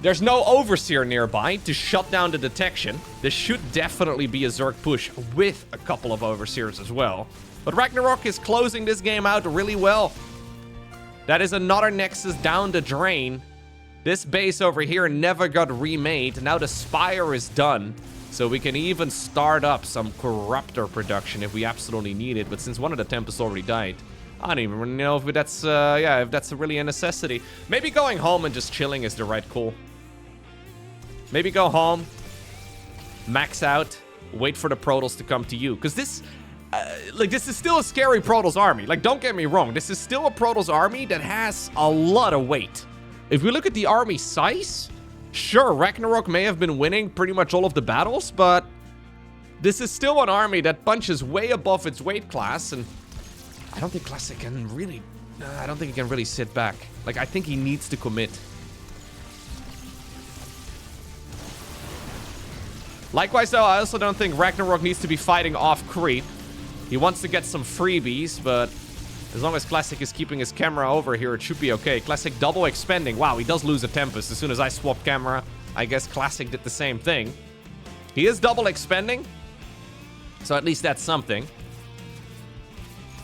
There's no Overseer nearby to shut down the detection. This should definitely be a Zerg push with a couple of Overseers as well. But Ragnarok is closing this game out really well. That is another Nexus down the drain. This base over here never got remade. Now the Spire is done. So we can even start up some Corruptor production if we absolutely need it. But since one of the Tempests already died, I don't even really know if that's, if that's really a necessity. Maybe going home and just chilling is the right call. Maybe go home, max out, wait for the Protoss to come to you. Because this, this is still a scary Protoss army. Like, don't get me wrong. This is still a Protoss army that has a lot of weight. If we look at the army size, sure, Ragnarok may have been winning pretty much all of the battles, but this is still an army that punches way above its weight class, and I don't think Classic can really, I don't think he can really sit back. Like, I think he needs to commit. Likewise, though, I also don't think Ragnarok needs to be fighting off creep. He wants to get some freebies, but as long as Classic is keeping his camera over here, it should be okay. Classic double expending. Wow, he does lose a Tempest as soon as I swapped camera. I guess Classic did the same thing. He is double expending, so at least that's something.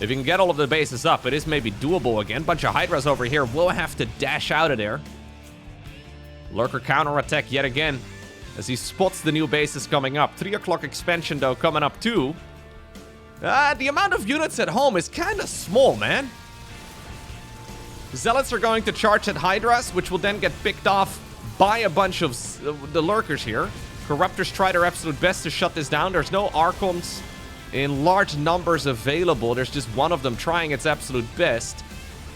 If you can get all of the bases up, it is maybe doable again. Bunch of Hydras over here will have to dash out of there. Lurker counterattack yet again as he spots the new bases coming up. 3 o'clock expansion, though, coming up too. The amount of units at home is kind of small, man. Zealots are going to charge at Hydras, which will then get picked off by a bunch of the lurkers here. Corruptors try their absolute best to shut this down. There's no Archons in large numbers available. There's just one of them trying its absolute best.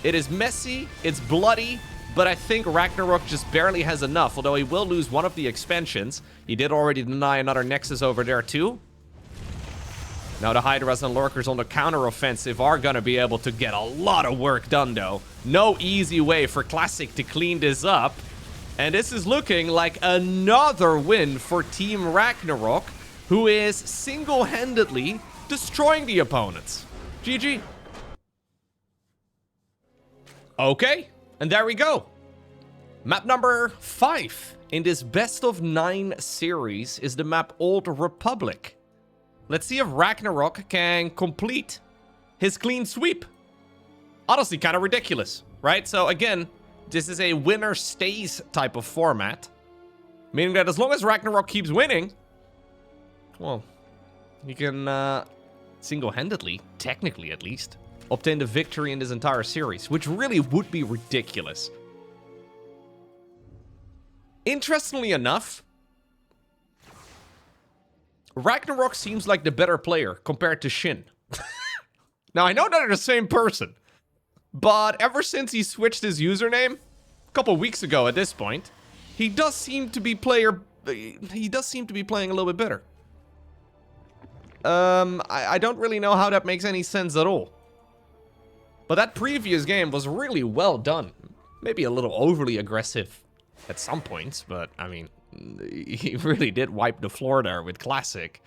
It is messy, it's bloody, but I think Ragnarok just barely has enough, although he will lose one of the expansions. He did already deny another Nexus over there too. Now the Hydras and Lurkers on the counter-offensive are gonna be able to get a lot of work done, though. No easy way for Classic to clean this up. And this is looking like another win for Team Ragnarok, who is single-handedly destroying the opponents. GG. Okay, and there we go. Map number 5 in this Best of 9 series is the map Old Republic. Let's see if Ragnarok can complete his clean sweep. Honestly, kind of ridiculous, right? So again, this is a winner stays type of format, meaning that as long as Ragnarok keeps winning, well, he can single-handedly, technically at least, obtain the victory in this entire series, which really would be ridiculous. Interestingly enough, Ragnarok seems like the better player compared to Shin. Now, I know they're the same person, but ever since he switched his username, a couple weeks ago at this point, he does seem to be playing a little bit better. I don't really know how that makes any sense at all. But that previous game was really well done. Maybe a little overly aggressive at some points, but I mean, he really did wipe the floor there with Classic.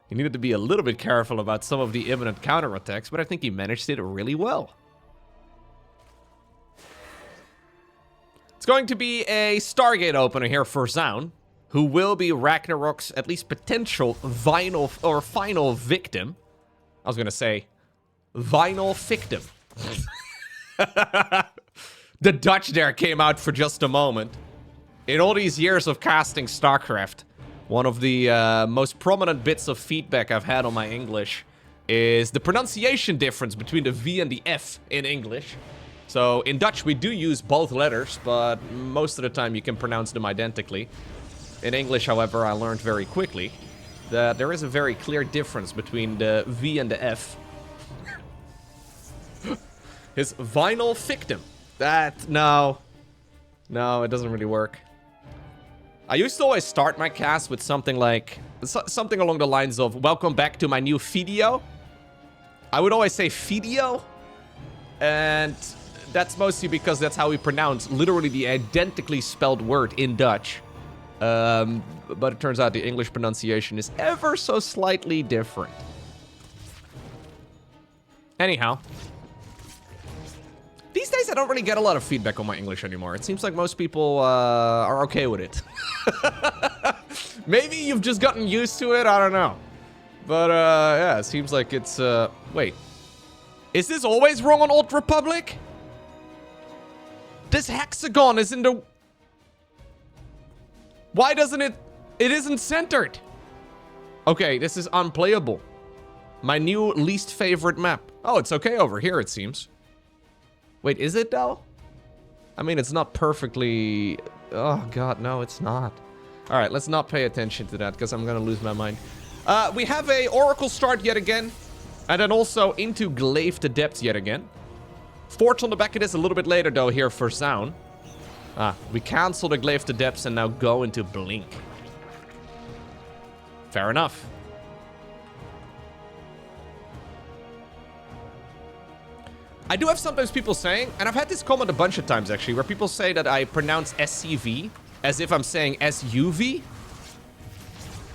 He needed to be a little bit careful about some of the imminent counterattacks, but I think he managed it really well. It's going to be a Stargate opener here for Zoun, who will be Ragnarok's at least potential final victim. I was gonna say, vinyl victim. The Dutch there came out for just a moment. In all these years of casting StarCraft, one of the most prominent bits of feedback I've had on my English is the pronunciation difference between the V and the F in English. So in Dutch we do use both letters, but most of the time you can pronounce them identically. In English, however, I learned very quickly that there is a very clear difference between the V and the F. His vinyl victim. No. No, it doesn't really work. I used to always start my cast with something like... something along the lines of, welcome back to my new video. I would always say video. And that's mostly because that's how we pronounce literally the identically spelled word in Dutch. But it turns out the English pronunciation is ever so slightly different. Anyhow. These days, I don't really get a lot of feedback on my English anymore. It seems like most people are okay with it. Maybe you've just gotten used to it. I don't know. But, yeah, it seems like it's... wait. Is this always wrong on Old Republic? This hexagon is in the... Why doesn't it... It isn't centered. Okay, this is unplayable. My new least favorite map. Oh, it's okay over here, it seems. Wait, is it though? I mean, it's not perfectly... Oh, God, no, it's not. All right, let's not pay attention to that because I'm going to lose my mind. We have a Oracle start yet again. And then also into Glaive to Depths yet again. Forts on the back of this a little bit later, though, here for Zoun. We cancel the Glaive to Depths and now go into Blink. Fair enough. I do have sometimes people saying, and I've had this comment a bunch of times actually, where people say that I pronounce SCV as if I'm saying SUV.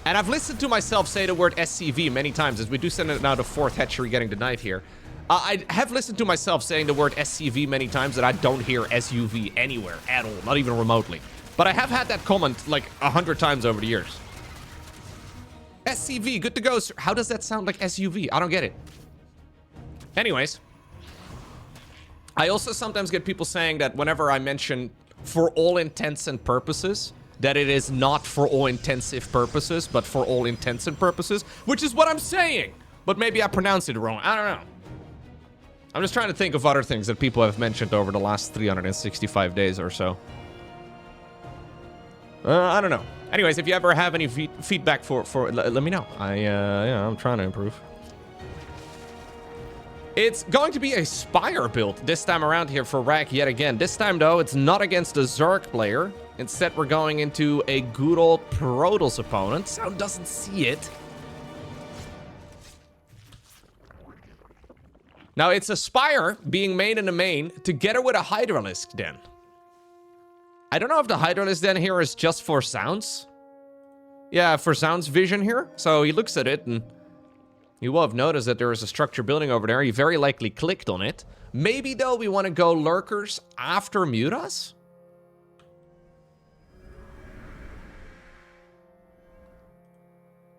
And I've listened to myself say the word SCV many times, as we do send it now the 4th hatchery getting denied here. I have listened to myself saying the word SCV many times that I don't hear SUV anywhere at all, not even remotely. But I have had that comment like 100 times over the years. SCV, good to go, sir. How does that sound like SUV? I don't get it. Anyways. I also sometimes get people saying that whenever I mention for all intents and purposes, that it is not for all intensive purposes, but for all intents and purposes, which is what I'm saying. But maybe I pronounced it wrong. I don't know. I'm just trying to think of other things that people have mentioned over the last 365 days or so. I don't know. Anyways, if you ever have any feedback let me know. Yeah, I'm trying to improve. It's going to be a Spire build this time around here for Rag yet again. This time, though, it's not against a Zerg player. Instead, we're going into a good old Protoss opponent. Sound doesn't see it. Now, it's a Spire being made in the main together with a Hydralisk Den. I don't know if the Hydralisk Den here is just for sounds. Yeah, for sounds vision here. So he looks at it and... You will have noticed that there is a structure building over there. He very likely clicked on it. Maybe, though, we want to go Lurkers after Mutas?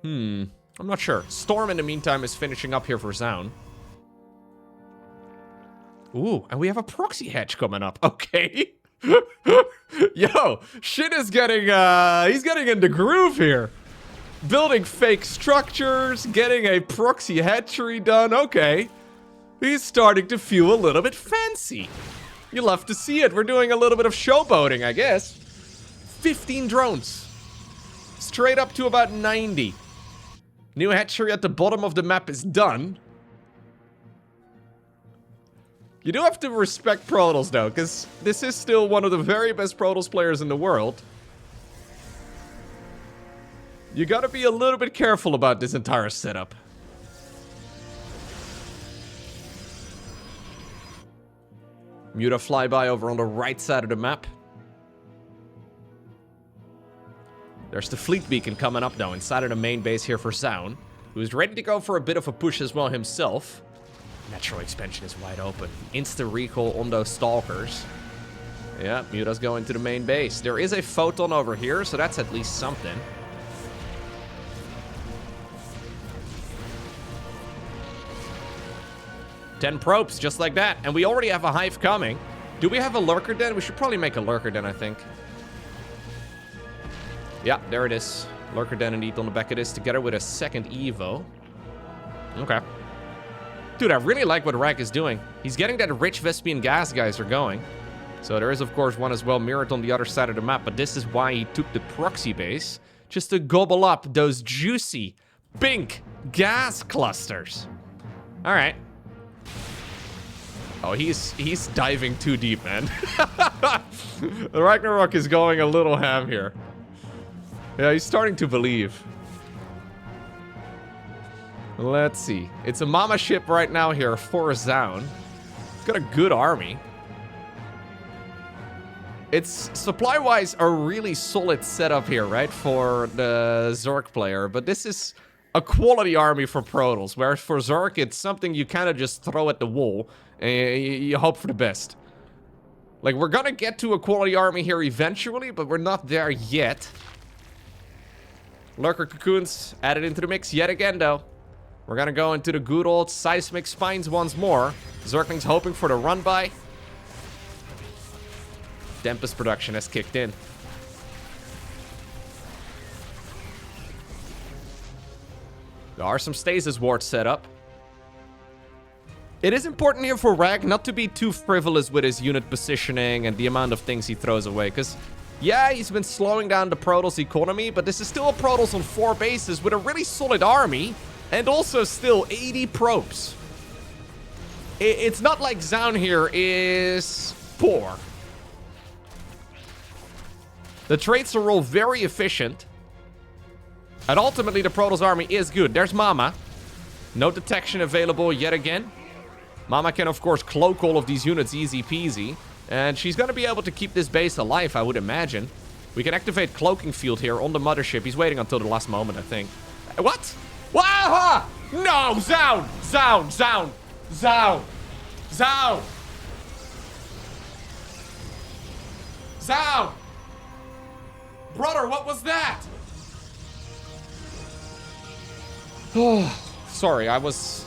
I'm not sure. Storm, in the meantime, is finishing up here for Zoun. Ooh, and we have a proxy hatch coming up. Okay. Yo, shit is getting, he's getting in the groove here. Building fake structures, getting a proxy hatchery done. Okay. He's starting to feel a little bit fancy. You'll have to see it. We're doing a little bit of showboating, I guess. 15 drones. Straight up to about 90. New hatchery at the bottom of the map is done. You do have to respect Protoss, though, because this is still one of the very best Protoss players in the world. You gotta be a little bit careful about this entire setup. Muta flyby over on the right side of the map. There's the fleet beacon coming up now inside of the main base here for Zoun, who's ready to go for a bit of a push as well himself. Natural expansion is wide open. Insta recall on those stalkers. Yeah, Muta's going to the main base. There is a photon over here, so that's at least something. Ten probes, just like that. And we already have a hive coming. Do we have a lurker den? We should probably make a lurker den, I think. Yeah, there it is. Lurker den indeed on the back of this, together with a second Evo. Okay. Dude, I really like what Rag is doing. He's getting that rich Vespian gas guys are going. So there is, of course, one as well mirrored on the other side of the map. But this is why he took the proxy base. Just to gobble up those juicy, pink gas clusters. All right. Oh, he's diving too deep, man. The Ragnarok is going a little ham here. Yeah, he's starting to believe. Let's see. It's a mama ship right now here for Zoun. It's got a good army. It's, supply-wise, a really solid setup here, right? For the Zerg player. But this is a quality army for Protoss. Whereas for Zerg, it's something you kind of just throw at the wall. And you hope for the best. Like, we're gonna get to a quality army here eventually, but we're not there yet. Lurker Cocoons added into the mix yet again, though. We're gonna go into the good old seismic spines once more. Zerglings hoping for the run-by. Tempest production has kicked in. There are some stasis wards set up. It is important here for Rag not to be too frivolous with his unit positioning and the amount of things he throws away, because yeah, he's been slowing down the Protoss economy, but this is still a Protoss on 4 bases with a really solid army, and also still 80 probes. It's not like Zoun here is poor. The traits are all very efficient. And ultimately, the Protoss army is good. There's Mama. No detection available yet again. Mama can, of course, cloak all of these units easy peasy. And she's going to be able to keep this base alive, I would imagine. We can activate Cloaking Field here on the mothership. He's waiting until the last moment, I think. What? Wow! No! Zoun! Zoun! Zoun! Zoun! Zoun! Zoun! Brother, what was that? Oh, sorry, I was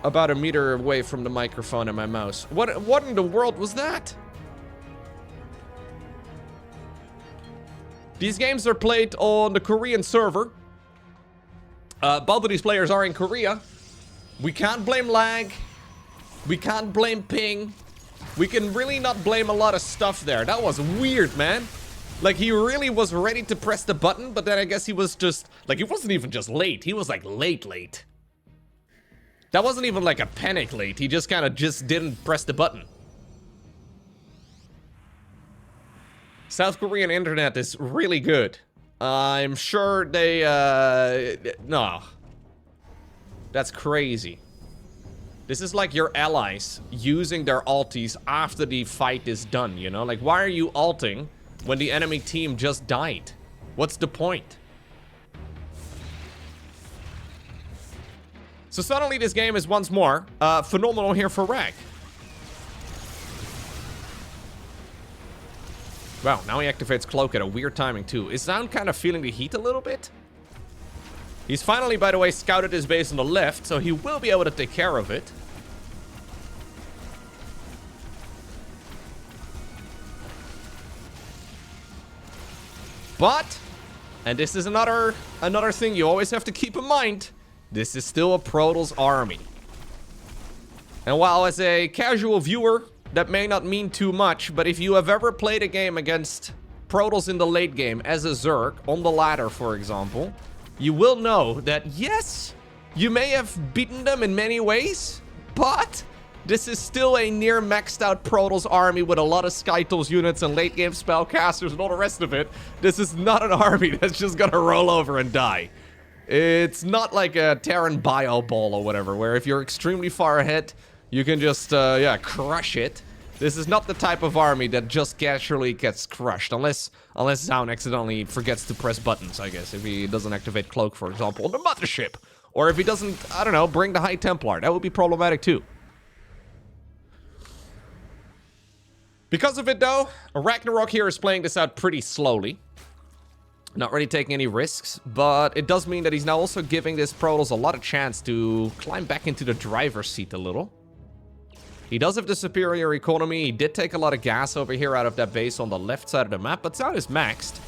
about a meter away from the microphone and my mouse. What in the world was that? These games are played on the Korean server. Both of these players are in Korea. We can't blame lag. We can't blame ping. We can really not blame a lot of stuff there. That was weird, man. Like, he really was ready to press the button, but then I guess he was just... Like, he wasn't even just late. He was, like, late. That wasn't even, like, a panic late. He just kind of just didn't press the button. South Korean internet is really good. I'm sure they, no. That's crazy. This is like your allies using their ultis after the fight is done, you know? Like, why are you ulting when the enemy team just died? What's the point? So suddenly this game is once more phenomenal here for Rag. Wow, now he activates Cloak at a weird timing too. Is Zoun kind of feeling the heat a little bit? He's finally, by the way, scouted his base on the left, so he will be able to take care of it. But, and this is another thing you always have to keep in mind, this is still a Protoss army. And while as a casual viewer, that may not mean too much, but if you have ever played a game against Protoss in the late game as a Zerg, on the ladder for example, you will know that yes, you may have beaten them in many ways, but this is still a near maxed out Protoss army with a lot of Skytools units and late game spellcasters and all the rest of it. This is not an army that's just gonna roll over and die. It's not like a Terran Bio Ball or whatever, where if you're extremely far ahead, you can just, yeah, crush it. This is not the type of army that just casually gets crushed, unless Zoun accidentally forgets to press buttons, I guess. If he doesn't activate Cloak, for example, on the mothership. Or if he doesn't, I don't know, bring the High Templar. That would be problematic too. Because of it, though, Ragnarok here is playing this out pretty slowly. Not really taking any risks, but it does mean that he's now also giving this Protoss a lot of chance to climb back into the driver's seat a little. He does have the superior economy. He did take a lot of gas over here out of that base on the left side of the map, but Zoun is maxed.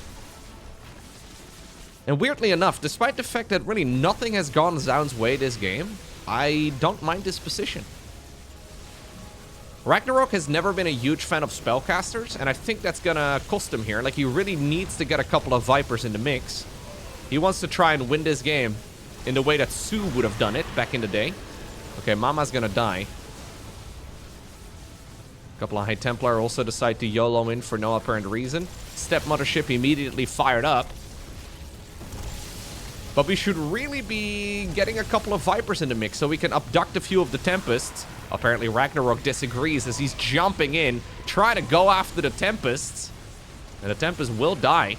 And weirdly enough, despite the fact that really nothing has gone Zoun's way this game, I don't mind this position. Ragnarok has never been a huge fan of spellcasters, and I think that's gonna cost him here. Like, he really needs to get a couple of Vipers in the mix. He wants to try and win this game in the way that Su would have done it back in the day. Okay, Mama's gonna die. Couple of High Templar also decide to YOLO in for no apparent reason. Step Mothership immediately fired up. But we should really be getting a couple of Vipers in the mix so we can abduct a few of the Tempests. Apparently Ragnarok disagrees as he's jumping in, trying to go after the Tempests. And the Tempest will die.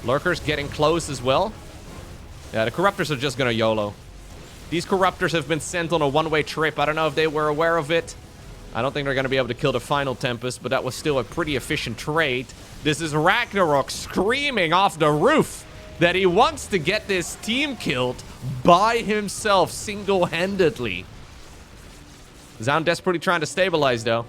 Lurkers getting close as well. Yeah, the Corruptors are just gonna YOLO. These Corruptors have been sent on a one-way trip. I don't know if they were aware of it. I don't think they're going to be able to kill the final Tempest, but that was still a pretty efficient trade. This is Ragnarok screaming off the roof that he wants to get this team killed by himself single-handedly. Zoun desperately trying to stabilize, though.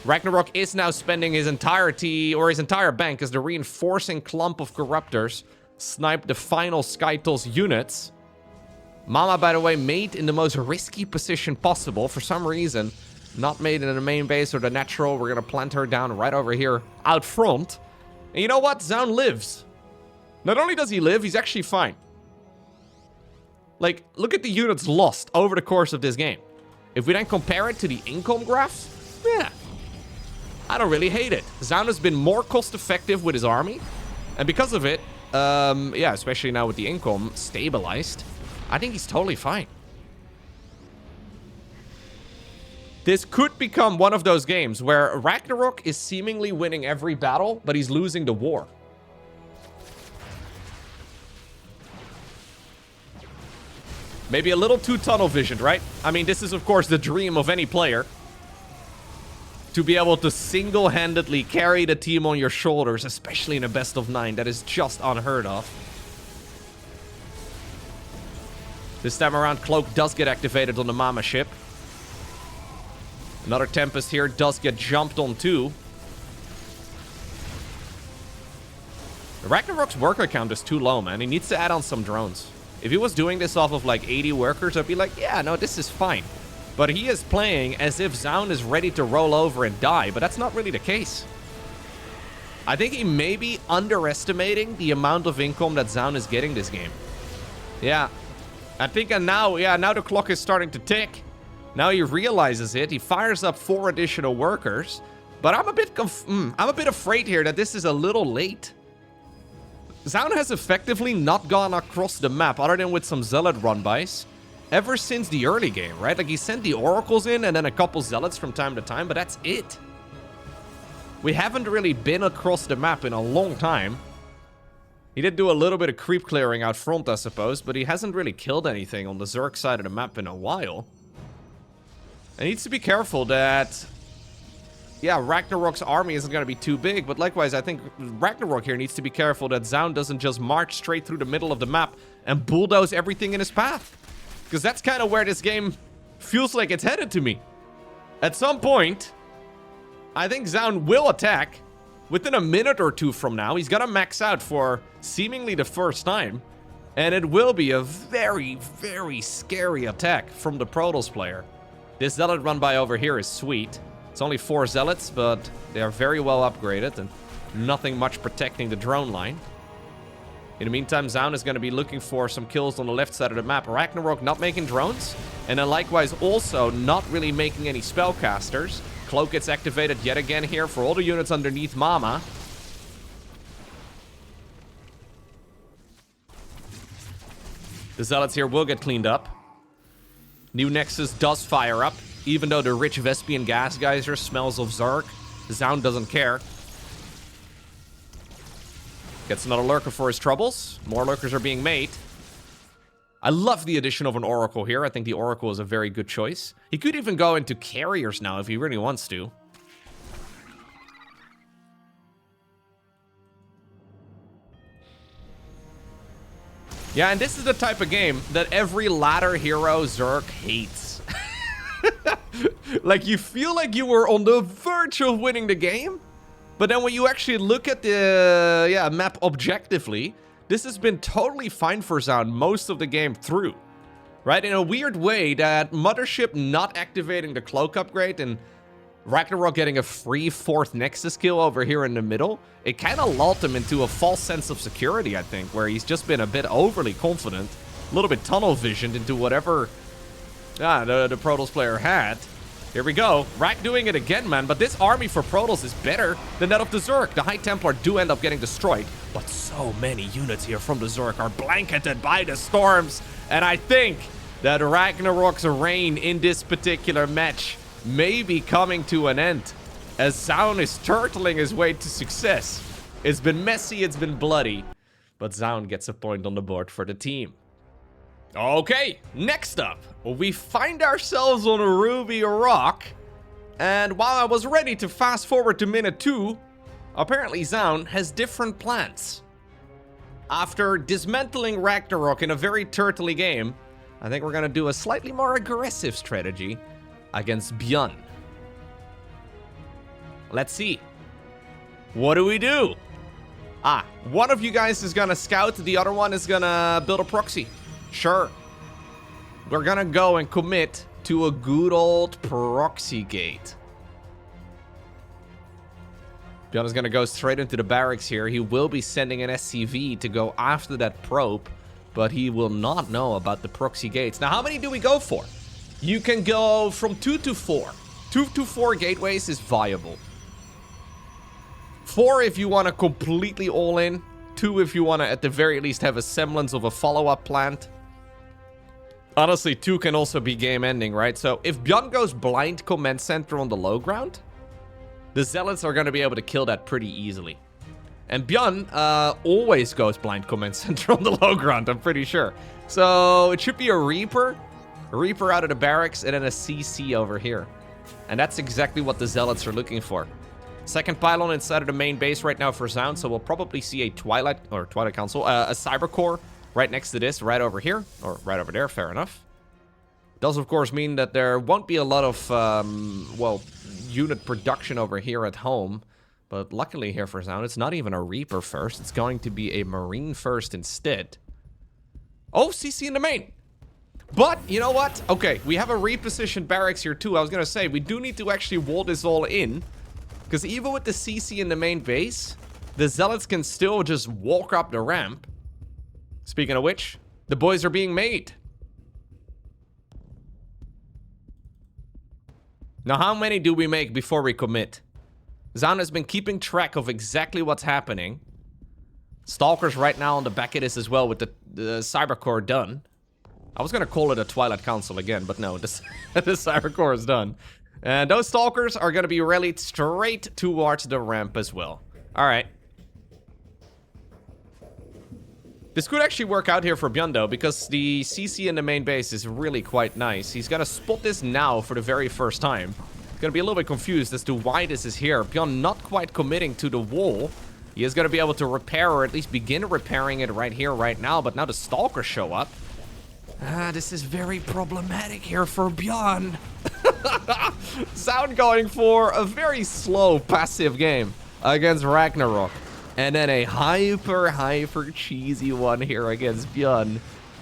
Ragnarok is now spending his entire bank as the reinforcing clump of Corruptors snipe the final Skytol's units. Mama, by the way, made in the most risky position possible. For some reason, not made in the main base or the natural. We're going to plant her down right over here out front. And you know what? Zoun lives. Not only does he live, he's actually fine. Like, look at the units lost over the course of this game. If we then compare it to the income graphs, yeah, I don't really hate it. Zoun has been more cost-effective with his army. And because of it, yeah, especially now with the income stabilized, I think he's totally fine. This could become one of those games where Ragnarok is seemingly winning every battle, but he's losing the war. Maybe a little too tunnel visioned, right? I mean, this is, of course, the dream of any player. To be able to single-handedly carry the team on your shoulders, especially in a best of 9. That is just unheard of. This time around, Cloak does get activated on the Mama ship. Another Tempest here does get jumped on too. Ragnarok's worker count is too low, man. He needs to add on some drones. If he was doing this off of like 80 workers, I'd be like, yeah, no, this is fine. But he is playing as if Zoun is ready to roll over and die, but that's not really the case. I think he may be underestimating the amount of income that Zoun is getting this game. Yeah. I think now the clock is starting to tick. Now he realizes it. He fires up 4 additional workers. But I'm a bit afraid here that this is a little late. Zoun has effectively not gone across the map other than with some Zealot run-bys ever since the early game, right? Like, he sent the Oracles in and then a couple Zealots from time to time, but that's it. We haven't really been across the map in a long time. He did do a little bit of creep clearing out front, I suppose, but he hasn't really killed anything on the Zerg side of the map in a while. And he needs to be careful that, yeah, Ragnarok's army isn't going to be too big, but likewise, I think Ragnarok here needs to be careful that Zoun doesn't just march straight through the middle of the map and bulldoze everything in his path. Because that's kind of where this game feels like it's headed to me. At some point, I think Zoun will attack. Within a minute or two from now, he's gonna max out for seemingly the first time. And it will be a very, very scary attack from the Protoss player. This Zealot run by over here is sweet. It's only 4 Zealots, but they are very well upgraded and nothing much protecting the drone line. In the meantime, Zoun is going to be looking for some kills on the left side of the map. Ragnarok not making drones, and then likewise also not really making any spellcasters. Cloak gets activated yet again here for all the units underneath Mama. The Zealots here will get cleaned up. New Nexus does fire up, even though the rich Vespian gas geyser smells of Zerg. Zoun doesn't care. Gets another lurker for his troubles. More lurkers are being made. I love the addition of an Oracle here. I think the Oracle is a very good choice. He could even go into carriers now if he really wants to. Yeah, and this is the type of game that every ladder hero Zerg hates. Like, you feel like you were on the verge of winning the game, but then when you actually look at the map objectively, this has been totally fine for Zoun most of the game through. Right? In a weird way, that Mothership not activating the Cloak upgrade and Ragnarok getting a free 4th Nexus kill over here in the middle, it kind of lulled him into a false sense of security, I think, where he's just been a bit overly confident, a little bit tunnel visioned into whatever the Protoss player had. Here we go. Rak doing it again, man. But this army for Protoss is better than that of the Zerg. The High Templar do end up getting destroyed. But so many units here from the Zerg are blanketed by the storms. And I think that Ragnarok's reign in this particular match may be coming to an end, as Zoun is turtling his way to success. It's been messy, it's been bloody, but Zoun gets a point on the board for the team. Okay, next up, we find ourselves on a Ruby Rock, and while I was ready to fast forward to minute 2, apparently Zoun has different plans. After dismantling Ragnarok in a very turtly game, I think we're gonna do a slightly more aggressive strategy against ByuN. Let's see. What do we do? One of you guys is gonna scout, the other one is gonna build a proxy. Sure. We're gonna go and commit to a good old proxy gate. ByuN is gonna go straight into the barracks here. He will be sending an SCV to go after that probe, but he will not know about the proxy gates. Now, how many do we go for? You can go from 2 to 4. 2 to 4 gateways is viable. 4 if you want to completely all in. 2 if you want to, at the very least, have a semblance of a follow-up plant. Honestly, 2 can also be game-ending, right? So if ByuN goes blind command center on the low ground, the Zealots are going to be able to kill that pretty easily. And ByuN always goes blind command center on the low ground, I'm pretty sure. So it should be a Reaper out of the barracks, and then a CC over here. And that's exactly what the Zealots are looking for. Second pylon inside of the main base right now for Zoun, so we'll probably see a Twilight Council, a Cyber Core right next to this, right over here, or right over there, fair enough. Does, of course, mean that there won't be a lot of, well, unit production over here at home. But luckily here for Zoun, it's not even a Reaper first. It's going to be a Marine first instead. Oh, CC in the main. But, you know what? Okay, we have a repositioned barracks here too. I was going to say, we do need to actually wall this all in. Because even with the CC in the main base, the Zealots can still just walk up the ramp. Speaking of which, the boys are being made. Now, how many do we make before we commit? Zoun has been keeping track of exactly what's happening. Stalkers right now on the back of this as well with the Cyber Core done. I was going to call it a Twilight Council again, but no, the Cyber Core is done. And those Stalkers are going to be rallied straight towards the ramp as well. All right. This could actually work out here for ByuN though, because the CC in the main base is really quite nice. He's going to spot this now for the very first time. He's going to be a little bit confused as to why this is here. ByuN not quite committing to the wall. He is going to be able to repair, or at least begin repairing it right here, right now. But now the Stalkers show up. This is very problematic here for ByuN. Zoun going for a very slow passive game against Ragnarok. And then a hyper cheesy one here against ByuN.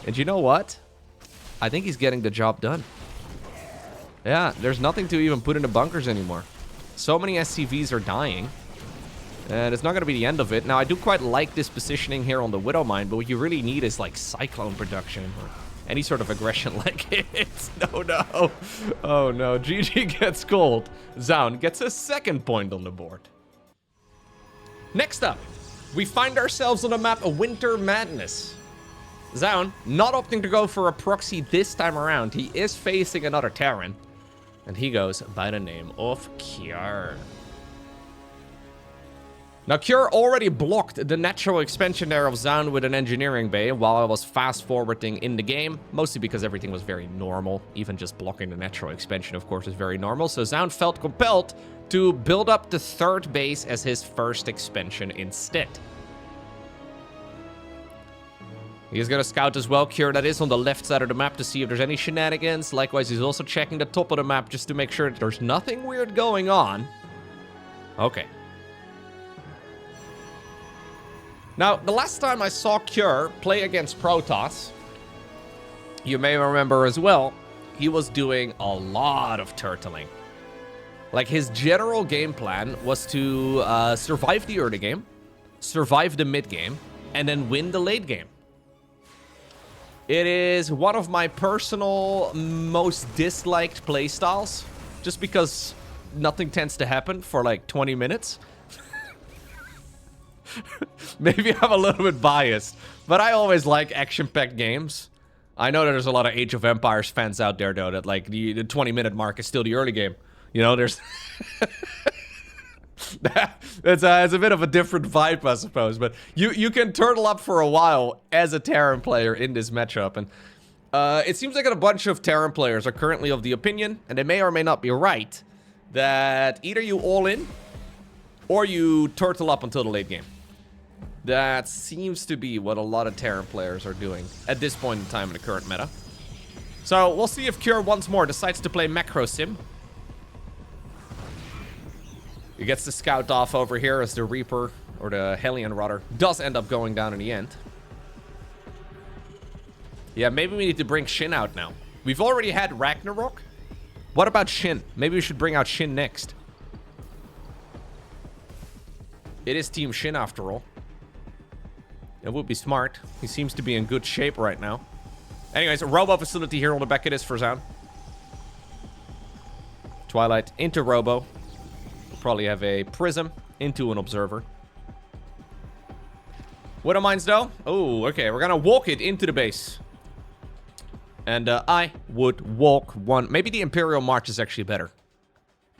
And you know what? I think he's getting the job done. Yeah, there's nothing to even put in the bunkers anymore. So many SCVs are dying. And it's not going to be the end of it. Now, I do quite like this positioning here on the Widow Mine, but what you really need is like Cyclone production or any sort of aggression like it. No. Oh no, GG gets cold. Zoun gets a second point on the board. Next up, we find ourselves on the map of Winter Madness. Zoun not opting to go for a proxy this time around. He is facing another Terran. And he goes by the name of Kjær. Now, Kjær already blocked the natural expansion there of Zoun with an engineering bay while I was fast-forwarding in the game, mostly because everything was very normal. Even just blocking the natural expansion, of course, is very normal. So Zoun felt compelled to build up the third base as his first expansion instead. He's going to scout as well. Kjær, that is on the left side of the map to see if there's any shenanigans. Likewise, he's also checking the top of the map just to make sure that there's nothing weird going on. Okay. Now, the last time I saw Kjær play against Protoss, you may remember as well, he was doing a lot of turtling. Like, his general game plan was to survive the early game, survive the mid game, and then win the late game. It is one of my personal most disliked playstyles just because nothing tends to happen for like 20 minutes. Maybe I'm a little bit biased, but I always like action-packed games. I know that there's a lot of Age of Empires fans out there, though, that like the 20-minute mark is still the early game. You know, there's... it's a bit of a different vibe, I suppose, but you can turtle up for a while as a Terran player in this matchup, and it seems like a bunch of Terran players are currently of the opinion, and they may or may not be right, that either you all in, or you turtle up until the late game. That seems to be what a lot of Terran players are doing at this point in time in the current meta. So we'll see if Cure once more decides to play Macro Sim. He gets the scout off over here as the Reaper, or the Hellion rather, does end up going down in the end. Yeah, maybe we need to bring SHIN out now. We've already had Ragnarok. What about SHIN? Maybe we should bring out SHIN next. It is Team SHIN after all. It would be smart. He seems to be in good shape right now. Anyways, a Robo facility here on the back of this for Zoun. Twilight into Robo. We'll probably have a Prism into an Observer. Widow Mines though. Oh, okay. We're gonna walk it into the base. And I would walk one. Maybe the Imperial March is actually better.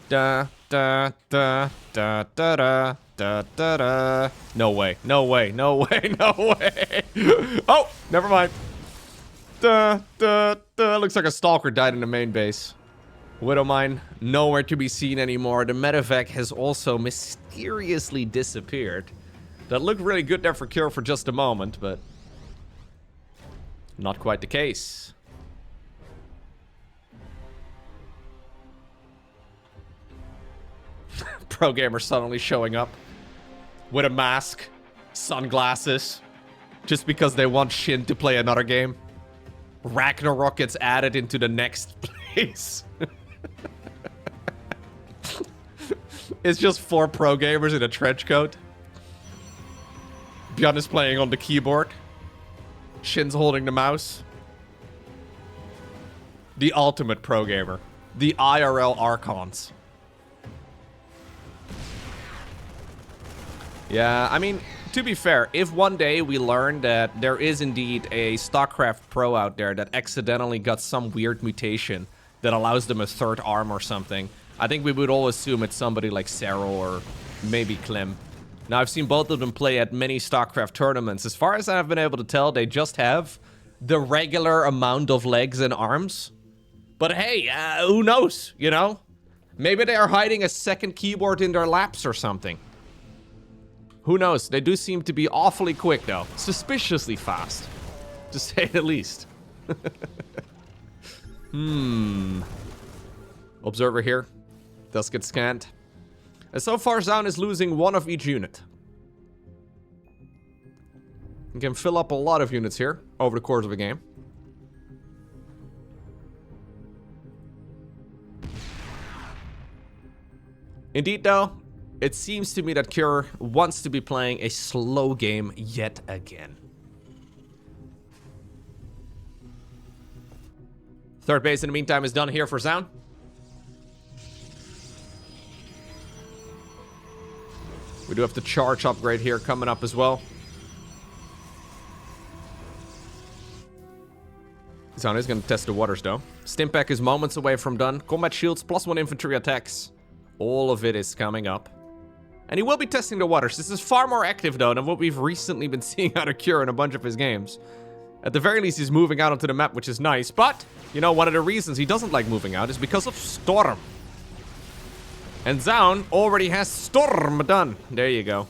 Da da da da da da. Da, da, da. No way, no way, no way, no way. Oh, never mind. Da, da, da. Looks like a Stalker died in the main base. Widow Mine, nowhere to be seen anymore. The medevac has also mysteriously disappeared. That looked really good there for Cure for just a moment, but not quite the case. Pro gamer suddenly showing up with a mask, sunglasses, just because they want SHIN to play another game. Ragnarok gets added into the next place. It's just 4 pro gamers in a trench coat. ByuN is playing on the keyboard. SHIN's holding the mouse. The ultimate pro gamer. The IRL Archons. Yeah, I mean, to be fair, if one day we learn that there is indeed a StarCraft pro out there that accidentally got some weird mutation that allows them a 3rd arm or something, I think we would all assume it's somebody like Cero or maybe Clem. Now, I've seen both of them play at many StarCraft tournaments. As far as I've been able to tell, they just have the regular amount of legs and arms. But hey, who knows, you know? Maybe they are hiding a 2nd keyboard in their laps or something. Who knows? They do seem to be awfully quick, though. Suspiciously fast, to say the least. Observer here. Does get scanned. And so far, Zoun is losing 1 of each unit. You can fill up a lot of units here over the course of a game. Indeed, though, it seems to me that Cure wants to be playing a slow game yet again. 3rd base in the meantime is done here for Zoun. We do have the charge upgrade here coming up as well. Zoun is going to test the waters though. Stimpack is moments away from done. Combat shields +1 infantry attacks. All of it is coming up. And he will be testing the waters. This is far more active, though, than what we've recently been seeing out of Cure in a bunch of his games. At the very least, he's moving out onto the map, which is nice. But, you know, one of the reasons he doesn't like moving out is because of Storm. And Zoun already has Storm done. There you go.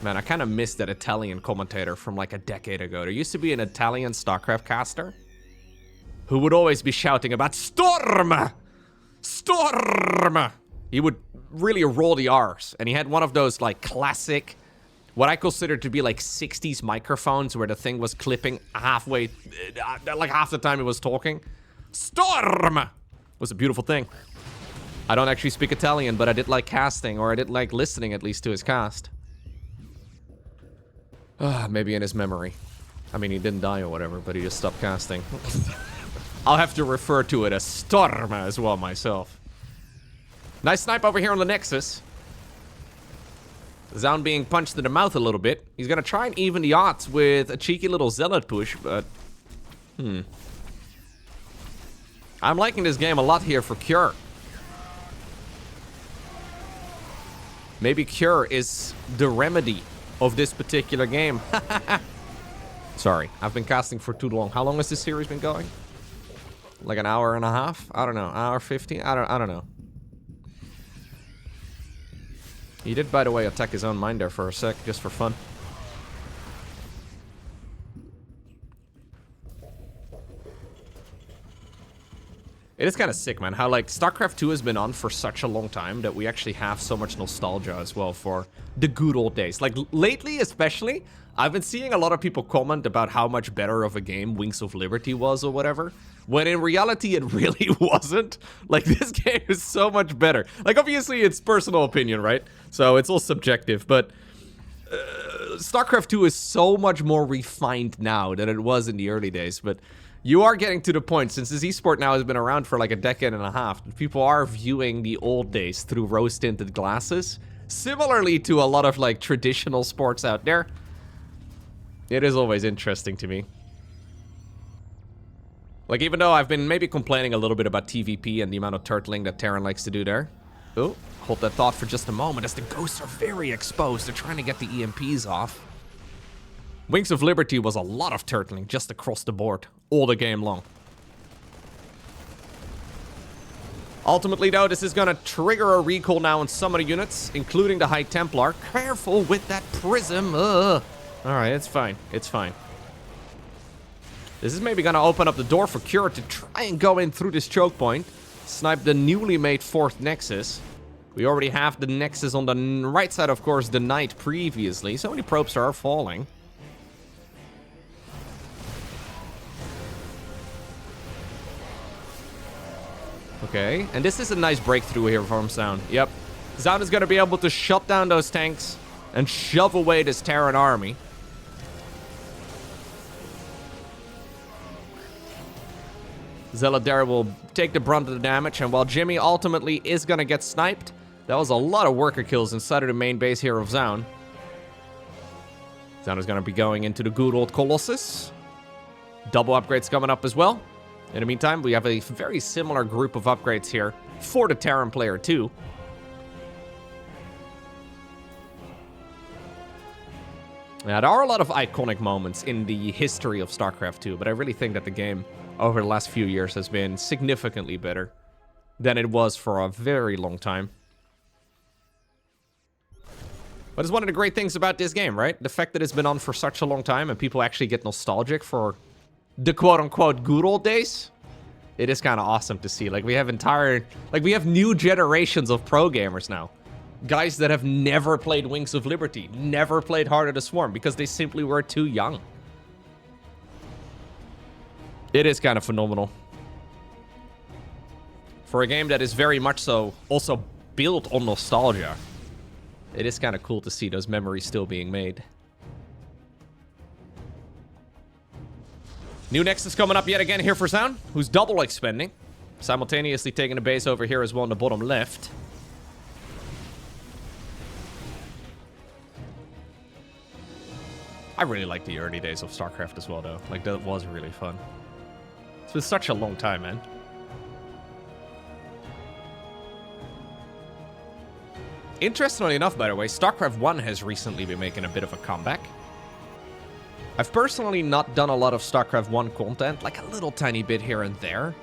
Man, I kind of missed that Italian commentator from like a decade ago. There used to be an Italian StarCraft caster who would always be shouting about Storm! Storm! He would really roll the R's, and he had one of those like classic, what I consider to be like 60s microphones where the thing was clipping halfway, like half the time he was talking. Storm! It was a beautiful thing. I don't actually speak Italian, but I did like casting, or I did like listening at least to his cast. Maybe in his memory. I mean, he didn't die or whatever, but he just stopped casting. I'll have to refer to it as Storm as well myself. Nice snipe over here on the Nexus. Zoun being punched in the mouth a little bit. He's gonna try and even the odds with a cheeky little Zealot push, but... I'm liking this game a lot here for Cure. Maybe Cure is the remedy of this particular game. Sorry, I've been casting for too long. How long has this series been going? Like an hour and a half? I don't know. Hour 15? I don't know. He did, by the way, attack his own mine there for a sec, just for fun. It is kind of sick, man, how, like, StarCraft 2 has been on for such a long time that we actually have so much nostalgia as well for the good old days. Like, lately, especially, I've been seeing a lot of people comment about how much better of a game Wings of Liberty was or whatever, when in reality, it really wasn't. Like, this game is so much better. Like, obviously, it's personal opinion, right? So, it's all subjective, but... StarCraft 2 is so much more refined now than it was in the early days, but... You are getting to the point, since this esport now has been around for like a decade and a half, people are viewing the old days through rose-tinted glasses. Similarly to a lot of like traditional sports out there. It is always interesting to me. Like, even though I've been maybe complaining a little bit about TVP and the amount of turtling that Terran likes to do there. Oh, hold that thought for just a moment, as the ghosts are very exposed. They're trying to get the EMPs off. Wings of Liberty was a lot of turtling just across the board, all the game long. Ultimately, though, this is gonna trigger a recall now on some of the units, including the High Templar. Careful with that prism. Alright, it's fine. It's fine. This is maybe gonna open up the door for Cure to try and go in through this choke point. Snipe the newly made 4th Nexus. We already have the Nexus on the right side, of course, the Knight previously. So many probes are falling. Okay, and this is a nice breakthrough here from Zoun. Yep. Zoun is going to be able to shut down those tanks and shove away this Terran army. Zealot there will take the brunt of the damage, and while Jimmy ultimately is going to get sniped, that was a lot of worker kills inside of the main base here of Zoun. Zoun is going to be going into the good old Colossus. Double upgrades coming up as well. In the meantime, we have a very similar group of upgrades here for the Terran player too. Now, there are a lot of iconic moments in the history of StarCraft 2, but I really think that the game over the last few years has been significantly better than it was for a very long time. But it's one of the great things about this game, right? The fact that it's been on for such a long time and people actually get nostalgic for the quote-unquote good old days. It is kind of awesome to see. Like, we have we have new generations of pro gamers now. Guys that have never played Wings of Liberty, never played Heart of the Swarm, because they simply were too young. It is kind of phenomenal. For a game that is very much so also built on nostalgia, it is kind of cool to see those memories still being made. New Nexus coming up yet again here for Zoun, who's double expending. Simultaneously taking a base over here as well in the bottom left. I really like the early days of StarCraft as well, though. Like, that was really fun. It's been such a long time, man. Interestingly enough, by the way, StarCraft 1 has recently been making a bit of a comeback. I've personally not done a lot of StarCraft 1 content, like a little tiny bit here and there.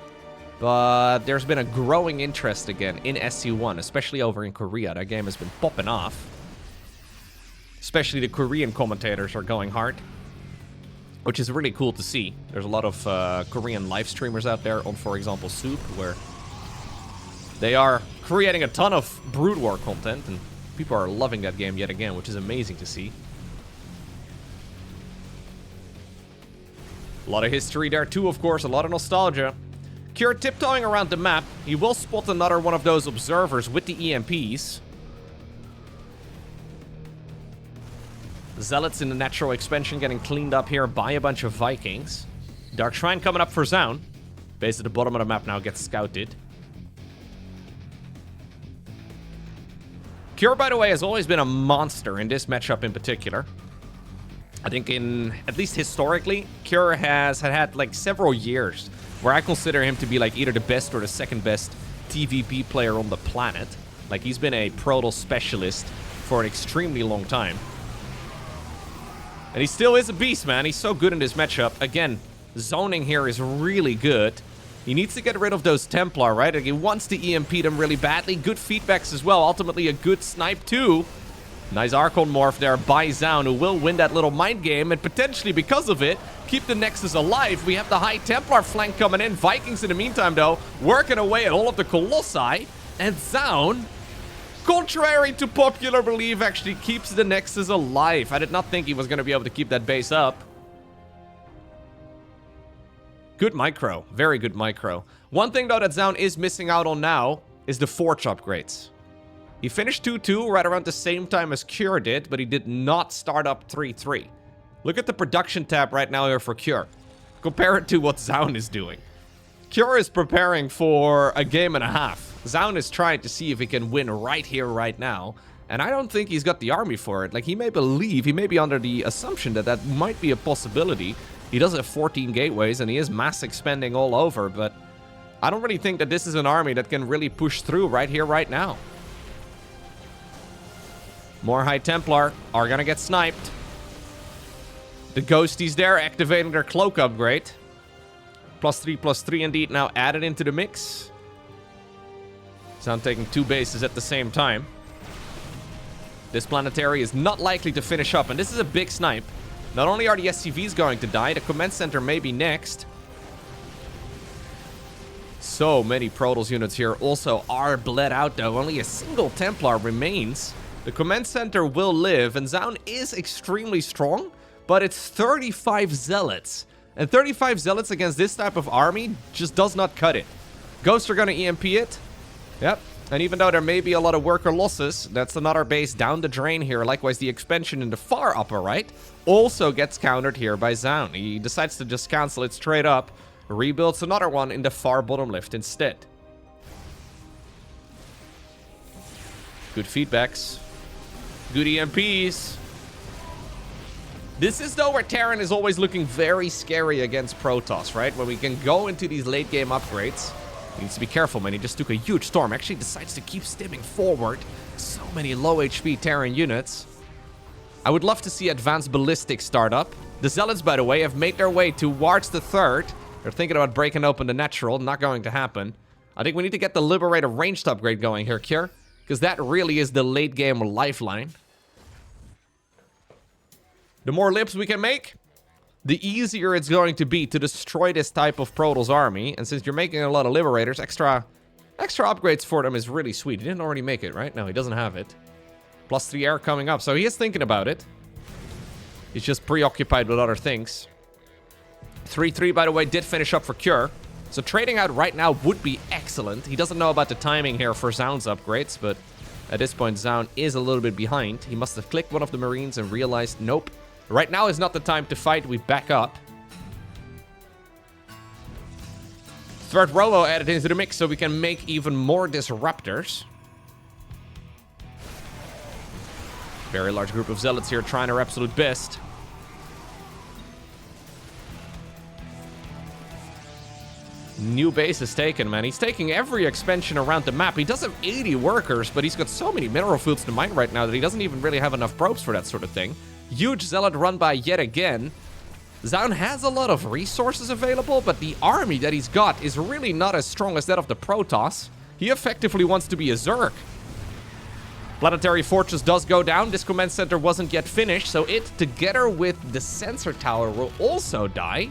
But there's been a growing interest again in SC1, especially over in Korea. That game has been popping off. Especially the Korean commentators are going hard, which is really cool to see. There's a lot of Korean live streamers out there on, for example, Soup, where they are creating a ton of Brood War content, and people are loving that game yet again, which is amazing to see. A lot of history there too, of course, a lot of nostalgia. Cure tiptoeing around the map. He will spot another one of those observers with the EMPs. Zealots in the natural expansion getting cleaned up here by a bunch of Vikings. Dark Shrine coming up for Zoun. Base at the bottom of the map now gets scouted. Cure, by the way, has always been a monster in this matchup in particular. I think at least historically, Cure has had like several years where I consider him to be like either the best or the second best TVP player on the planet. Like, he's been a Protoss specialist for an extremely long time. And he still is a beast, man. He's so good in this matchup. Again, zoning here is really good. He needs to get rid of those Templar, right? Like, he wants to EMP them really badly. Good feedbacks as well. Ultimately, a good snipe, too. Nice Archon morph there by Zoun, who will win that little mind game, and potentially, because of it, keep the Nexus alive. We have the High Templar flank coming in. Vikings, in the meantime, though, working away at all of the Colossi. And Zoun, contrary to popular belief, actually keeps the Nexus alive. I did not think he was going to be able to keep that base up. Good micro. Very good micro. One thing, though, that Zoun is missing out on now is the Forge upgrades. He finished 2-2 right around the same time as Cure did, but he did not start up 3-3. Look at the production tab right now here for Cure. Compare it to what Zoun is doing. Cure is preparing for a game and a half. Zoun is trying to see if he can win right here, right now. And I don't think he's got the army for it. Like, he may be under the assumption that that might be a possibility. He does have 14 gateways, and he is mass expanding all over, but I don't really think that this is an army that can really push through right here, right now. More High Templar are gonna get sniped. The Ghosties there activating their cloak upgrade. +3/+3 indeed now added into the mix. Zoun taking 2 bases at the same time. This planetary is not likely to finish up, and this is a big snipe. Not only are the SCVs going to die, the command center may be next. So many Protoss units here also are bled out, though. Only a single Templar remains. The command center will live, and Zoun is extremely strong, but it's 35 Zealots. And 35 Zealots against this type of army just does not cut it. Ghosts are going to EMP it. Yep. And even though there may be a lot of worker losses, that's another base down the drain here. Likewise, the expansion in the far upper right also gets countered here by Zoun. He decides to just cancel it straight up, rebuilds another one in the far bottom left instead. Good feedbacks. Good EMPs. This is, though, where Terran is always looking very scary against Protoss, right? When we can go into these late game upgrades. He needs to be careful, man. He just took a huge storm. Actually decides to keep stimming forward. So many low HP Terran units. I would love to see Advanced Ballistics start up. The Zealots, by the way, have made their way towards the third. They're thinking about breaking open the natural. Not going to happen. I think we need to get the Liberator ranged upgrade going here, Cure. Because that really is the late game lifeline. The more lips we can make, the easier it's going to be to destroy this type of Protoss army. And since you're making a lot of Liberators, extra upgrades for them is really sweet. He didn't already make it, right? No, he doesn't have it. +3 air coming up, so he is thinking about it. He's just preoccupied with other things. 3-3, by the way, did finish up for Cure. So trading out right now would be excellent. He doesn't know about the timing here for Zoun's upgrades, but at this point, Zoun is a little bit behind. He must have clicked one of the Marines and realized, nope. Right now is not the time to fight. We back up. Third Robo added into the mix so we can make even more Disruptors. Very large group of Zealots here trying their absolute best. New base is taken, man. He's taking every expansion around the map. He does have 80 workers, but he's got so many mineral fields to mine right now that he doesn't even really have enough probes for that sort of thing. Huge Zealot run by yet again. Zoun has a lot of resources available, but the army that he's got is really not as strong as that of the Protoss. He effectively wants to be a Zerg. Planetary Fortress does go down. This command center wasn't yet finished, so it, together with the sensor tower, will also die.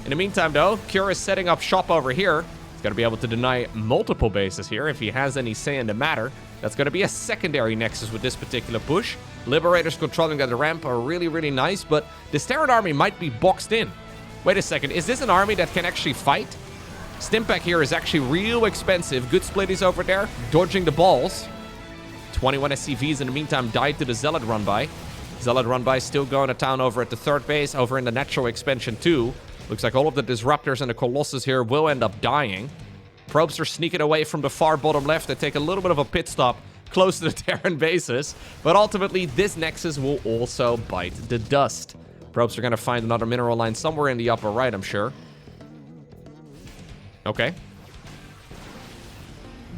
In the meantime, though, Cure is setting up shop over here. He's going to be able to deny multiple bases here if he has any say in the matter. That's going to be a secondary nexus with this particular push. Liberators controlling that ramp are really, really nice, but this Terran army might be boxed in. Wait a second, is this an army that can actually fight? Stimpack here is actually real expensive. Good splitties over there, dodging the balls. 21 SCVs in the meantime died to the Zealot run by. Zealot run by still going to town over at the third base, over in the natural expansion too. Looks like all of the Disruptors and the Colossus here will end up dying. Probes are sneaking away from the far bottom left. They take a little bit of a pit stop close to the Terran bases. But ultimately, this Nexus will also bite the dust. Probes are going to find another mineral line somewhere in the upper right, I'm sure. Okay.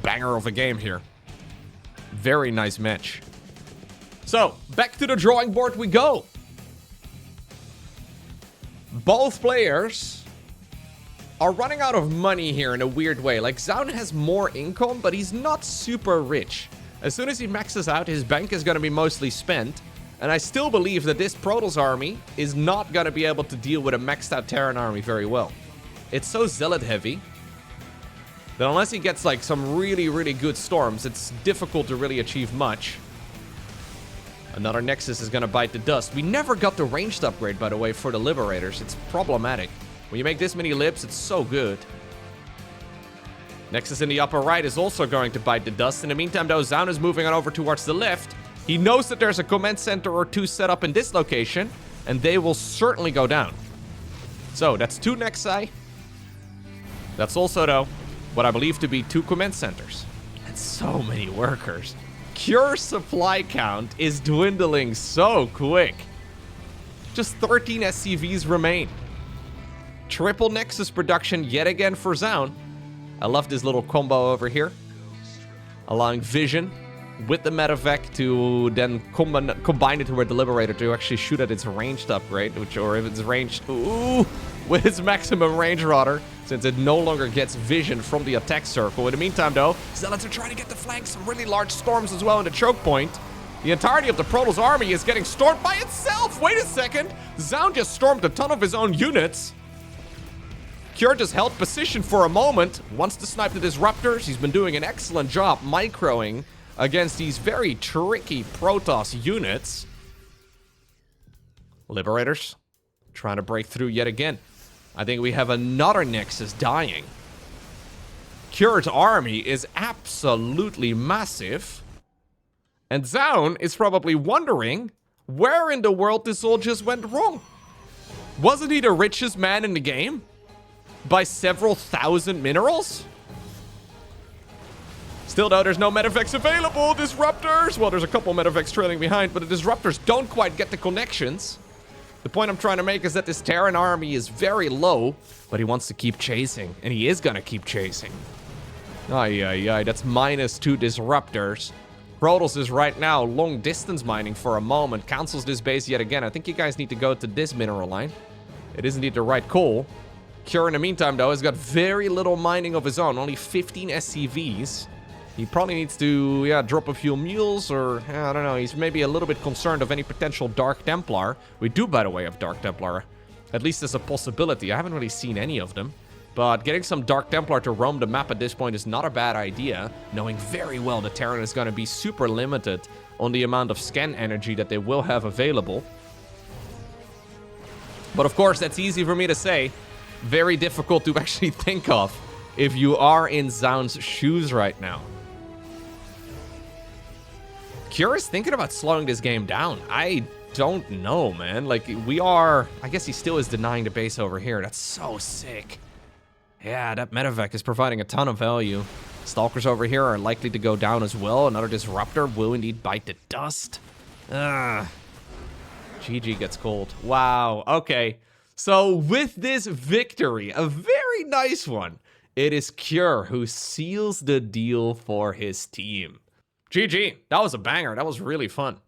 Banger of a game here. Very nice match. So, back to the drawing board we go. Both players are running out of money here in a weird way. Like, Zoun has more income, but he's not super rich. As soon as he maxes out, his bank is going to be mostly spent. And I still believe that this Protoss army is not going to be able to deal with a maxed out Terran army very well. It's so Zealot heavy that unless he gets like some really, really good storms, it's difficult to really achieve much. Another Nexus is going to bite the dust. We never got the ranged upgrade, by the way, for the Liberators. It's problematic. When you make this many libs, it's so good. Nexus in the upper right is also going to bite the dust. In the meantime, though, Zoun is moving on over towards the left. He knows that there's a command center or two set up in this location, and they will certainly go down. So, that's 2 Nexi. That's also, though, what I believe to be 2 command centers. That's so many workers. Cure supply count is dwindling so quick. Just 13 SCVs remain. Triple Nexus production yet again for Zoun. I love this little combo over here. Allowing Vision with the Medevac to then combine it with the Liberator to actually shoot at its ranged upgrade, or if it's ranged, with its maximum range rather, since it no longer gets vision from the attack circle. In the meantime, though, Zealots are trying to get the flanks, some really large storms as well in the choke point. The entirety of the Protoss army is getting stormed by itself. Wait a second. Zoun just stormed a ton of his own units. Cure just held position for a moment, wants to snipe the Disruptors. He's been doing an excellent job microing against these very tricky Protoss units. Liberators trying to break through yet again. I think we have another Nexus dying. Cure's army is absolutely massive. And Zoun is probably wondering where in the world this all just went wrong. Wasn't he the richest man in the game? By several thousand minerals? Still, though, there's no Medevacs available. Disruptors! Well, there's a couple Medevacs trailing behind, but the Disruptors don't quite get the connections. The point I'm trying to make is that this Terran army is very low, but he wants to keep chasing, and he is gonna keep chasing. Ay, that's -2 Disruptors. Protoss is right now long distance mining for a moment, cancels this base yet again. I think you guys need to go to this mineral line. It is indeed the right call. Cure, in the meantime, though, has got very little mining of his own, only 15 SCVs. He probably needs to, drop a few mules, or, I don't know, he's maybe a little bit concerned of any potential Dark Templar. We do, by the way, have Dark Templar, at least as a possibility. I haven't really seen any of them, but getting some Dark Templar to roam the map at this point is not a bad idea, knowing very well the Terran is going to be super limited on the amount of scan energy that they will have available. But of course, that's easy for me to say. Very difficult to actually think of if you are in Zoun's shoes right now. Cure is thinking about slowing this game down. I don't know, man. Like, we are... I guess he still is denying the base over here. That's so sick. Yeah, that Medevac is providing a ton of value. Stalkers over here are likely to go down as well. Another Disruptor will indeed bite the dust. GG gets cold. Wow, okay. So with this victory, a very nice one, it is Cure who seals the deal for his team. GG, that was a banger. That was really fun.